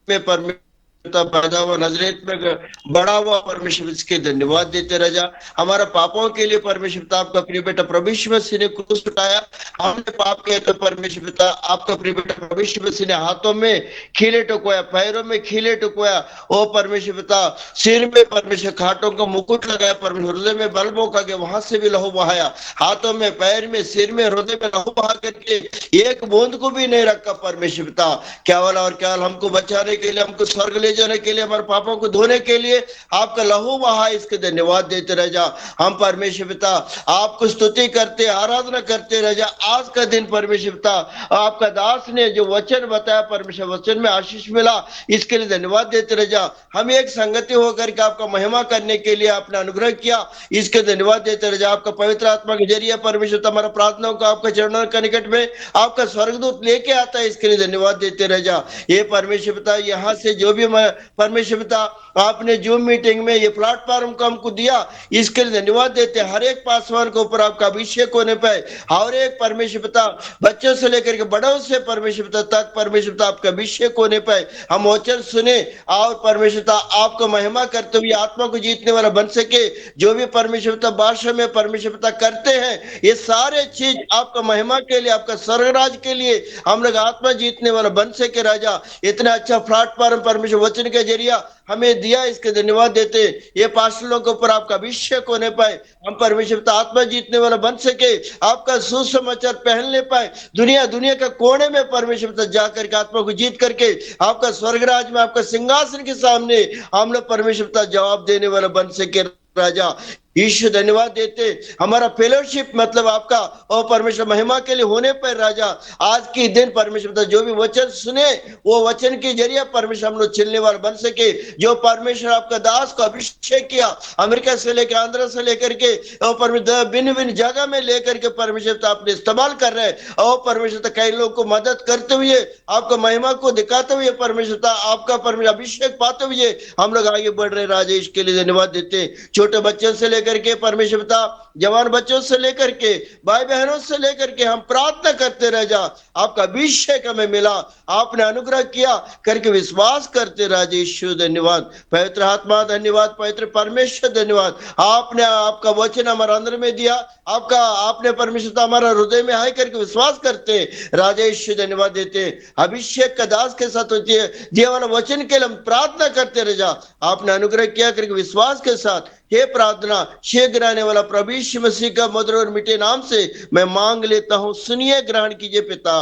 में परमेश्वर पैदा हुआ, नजरेत में बड़ा हुआ। परमेश्वर इसके धन्यवाद देते राजा। हमारा पापों के लिए परमेश्वर पिता आपका प्रिय बेटा प्रभु यीशु मसीह ने क्रूस उठाया। हमने पाप किया तो परमेश्वर पिता आपका प्रिय बेटा प्रभु यीशु मसीह ने हाथों में खीले टुकवाया, पैरों में खीले टुकवाया। ओ परमेश्वर पिता सिर में परमेश्वर खाटों का मुकुट लगाया, परमेश्वर हृदय में बल बोका के वहां से भी लहू बहाया। हाथों में, पैर में, सिर में, हृदय में लहू बहा करके एक बूंद को भी नहीं रखा परमेश्वर पिता। केवल और केवल हमको बचाने के लिए, हमको स्वर्ग ले जाने के लिए, हमारे पापों को धोने के लिए आपका लहू बहा। इसके धन्यवाद देते रह जा। हम परमेश्वर पिता आपको स्तुति करते, आराधना करते रह जा। आज का दिन परमेश्वर पिता आपका दास ने जो वचन बताया परमेश्वर, वचन में आशीष मिला, इसके लिए धन्यवाद देते रह जा। हम एक संगति होकर के आपका महिमा करने के लिए आपने अनुग्रह किया, इसके धन्यवाद देते रह जा। आपका पवित्र आत्मा के जरिए परमेश्वर हमारा प्रार्थनाओं को आपके चरणों के निकट में आपका स्वर्गदूत लेके आता है, इसके लिए धन्यवाद देते रह जा। ये परमेश्वर पिता यहाँ से जो भी परमेश्वर पिता आपने जूम मीटिंग में ये प्लेटफॉर्म को हमको दिया, इसके लिए धन्यवाद देते। हर एक पासवान के ऊपर आपका अभिषेक होने पाए, हर एक परमेश्वर पिता बच्चों से लेकर के बड़ों से परमेश्वर पिता तक परमेश्वर पिता आपका अभिषेक होने पाए। हम वचन सुने और परमेश्वर पिता आपको महिमा करते हुए आत्मा को जीतने वाला बन सके। जो भी परमेश्वर पिता भाषा में परमेश्वर पिता करते हैं, ये सारे चीज आपका महिमा के लिए, आपका स्वर्गराज के लिए हम लोग आत्मा जीतने वाला बन सके राजा। इतना अच्छा प्लेटफॉर्म परमेश्वर वचन के जरिया हमें दिया, इसके धन्यवाद देते। ये पास्टरों के ऊपर आपका अभिषेक होने पाए, हम परमेश्वर पिता आत्मा जीतने वाला बन सके, आपका सुसमाचार पहनने पाए। दुनिया का कोने में परमेश्वर पिता जाकर के आत्मा को जीत करके आपका स्वर्गराज में, आपका सिंहासन के सामने हम लोग परमेश्वर पिता जवाब देने वाला बन सके राजा। ईश्वर धन्यवाद देते। हमारा फेलोशिप मतलब आपका और परमेश्वर महिमा के लिए होने पर राजा, आज के दिन परमेश्वर जो भी वचन सुने वो वचन के जरिए परमेश्वर हम लोग चलने वाले बन सके। जो परमेश्वर आपका दास को अभिषेक किया, अमेरिका से लेकर, आंध्र से लेकर के और परमेश्वर भिन्न भिन्न जगह में लेकर के परमेश्वर आपने इस्तेमाल कर रहे हैं और परमेश्वर कई लोग को मदद करते हुए, आपका महिमा को दिखाते हुए परमेश्वर आपका परमेश्वर अभिषेक पाते हुए हम लोग आगे बढ़ रहे राजा। इसके लिए धन्यवाद देते। छोटे बच्चों से लेकर लेकर के परमेश्वर पिता जवान बच्चों से लेकर के भाई बहनों से लेकर के हम प्रार्थना करते रह जा, आपका अभिषेक हमें मिला, आपने अनुग्रह किया करके विश्वास करते रह जा। यीशु धन्यवाद, पवित्र आत्मा धन्यवाद, पवित्र परमेश्वर धन्यवाद, आपने आपका वचन हमारे अंदर में दिया, आपने परमेश्वर हमारा हृदय में आए करके विश्वास करते राजेश धन्यवाद देते। अभिषेक का दास के साथ होती है जीवन वचन के लिए हम प्रार्थना करते रह जा, आपने अनुग्रह किया करके विश्वास के साथ ये प्रार्थना शीघ्र आने वाला प्रभु यीशु मसीह का मधुर और मीठे नाम से मैं मांग लेता हूँ, सुनिए ग्रहण कीजिए पिता।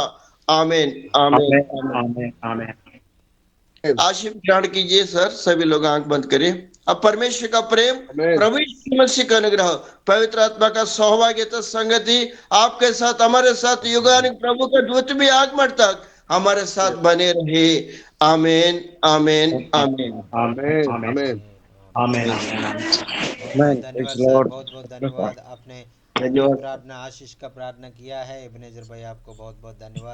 आमीन आमीन आमीन आमीन। आशीष ग्रहण कीजिए सर, सभी लोग आंख बंद करिए। अब परमेश्वर का प्रेम, प्रभु यीशु मसीह का अनुग्रह, पवित्र आत्मा का सौभाग्यता संगति आपके साथ हमारे साथ युगानुग प्रभु का दूत भी आगमन तक हमारे साथ बने रहे। आमीन आमीन आमीन आमीन आमीन आमीन। धन्यवाद सर, बहुत बहुत धन्यवाद। आपने प्रार्थना आशीष का प्रार्थना किया है। इब्नेजर भाई आपको बहुत बहुत धन्यवाद।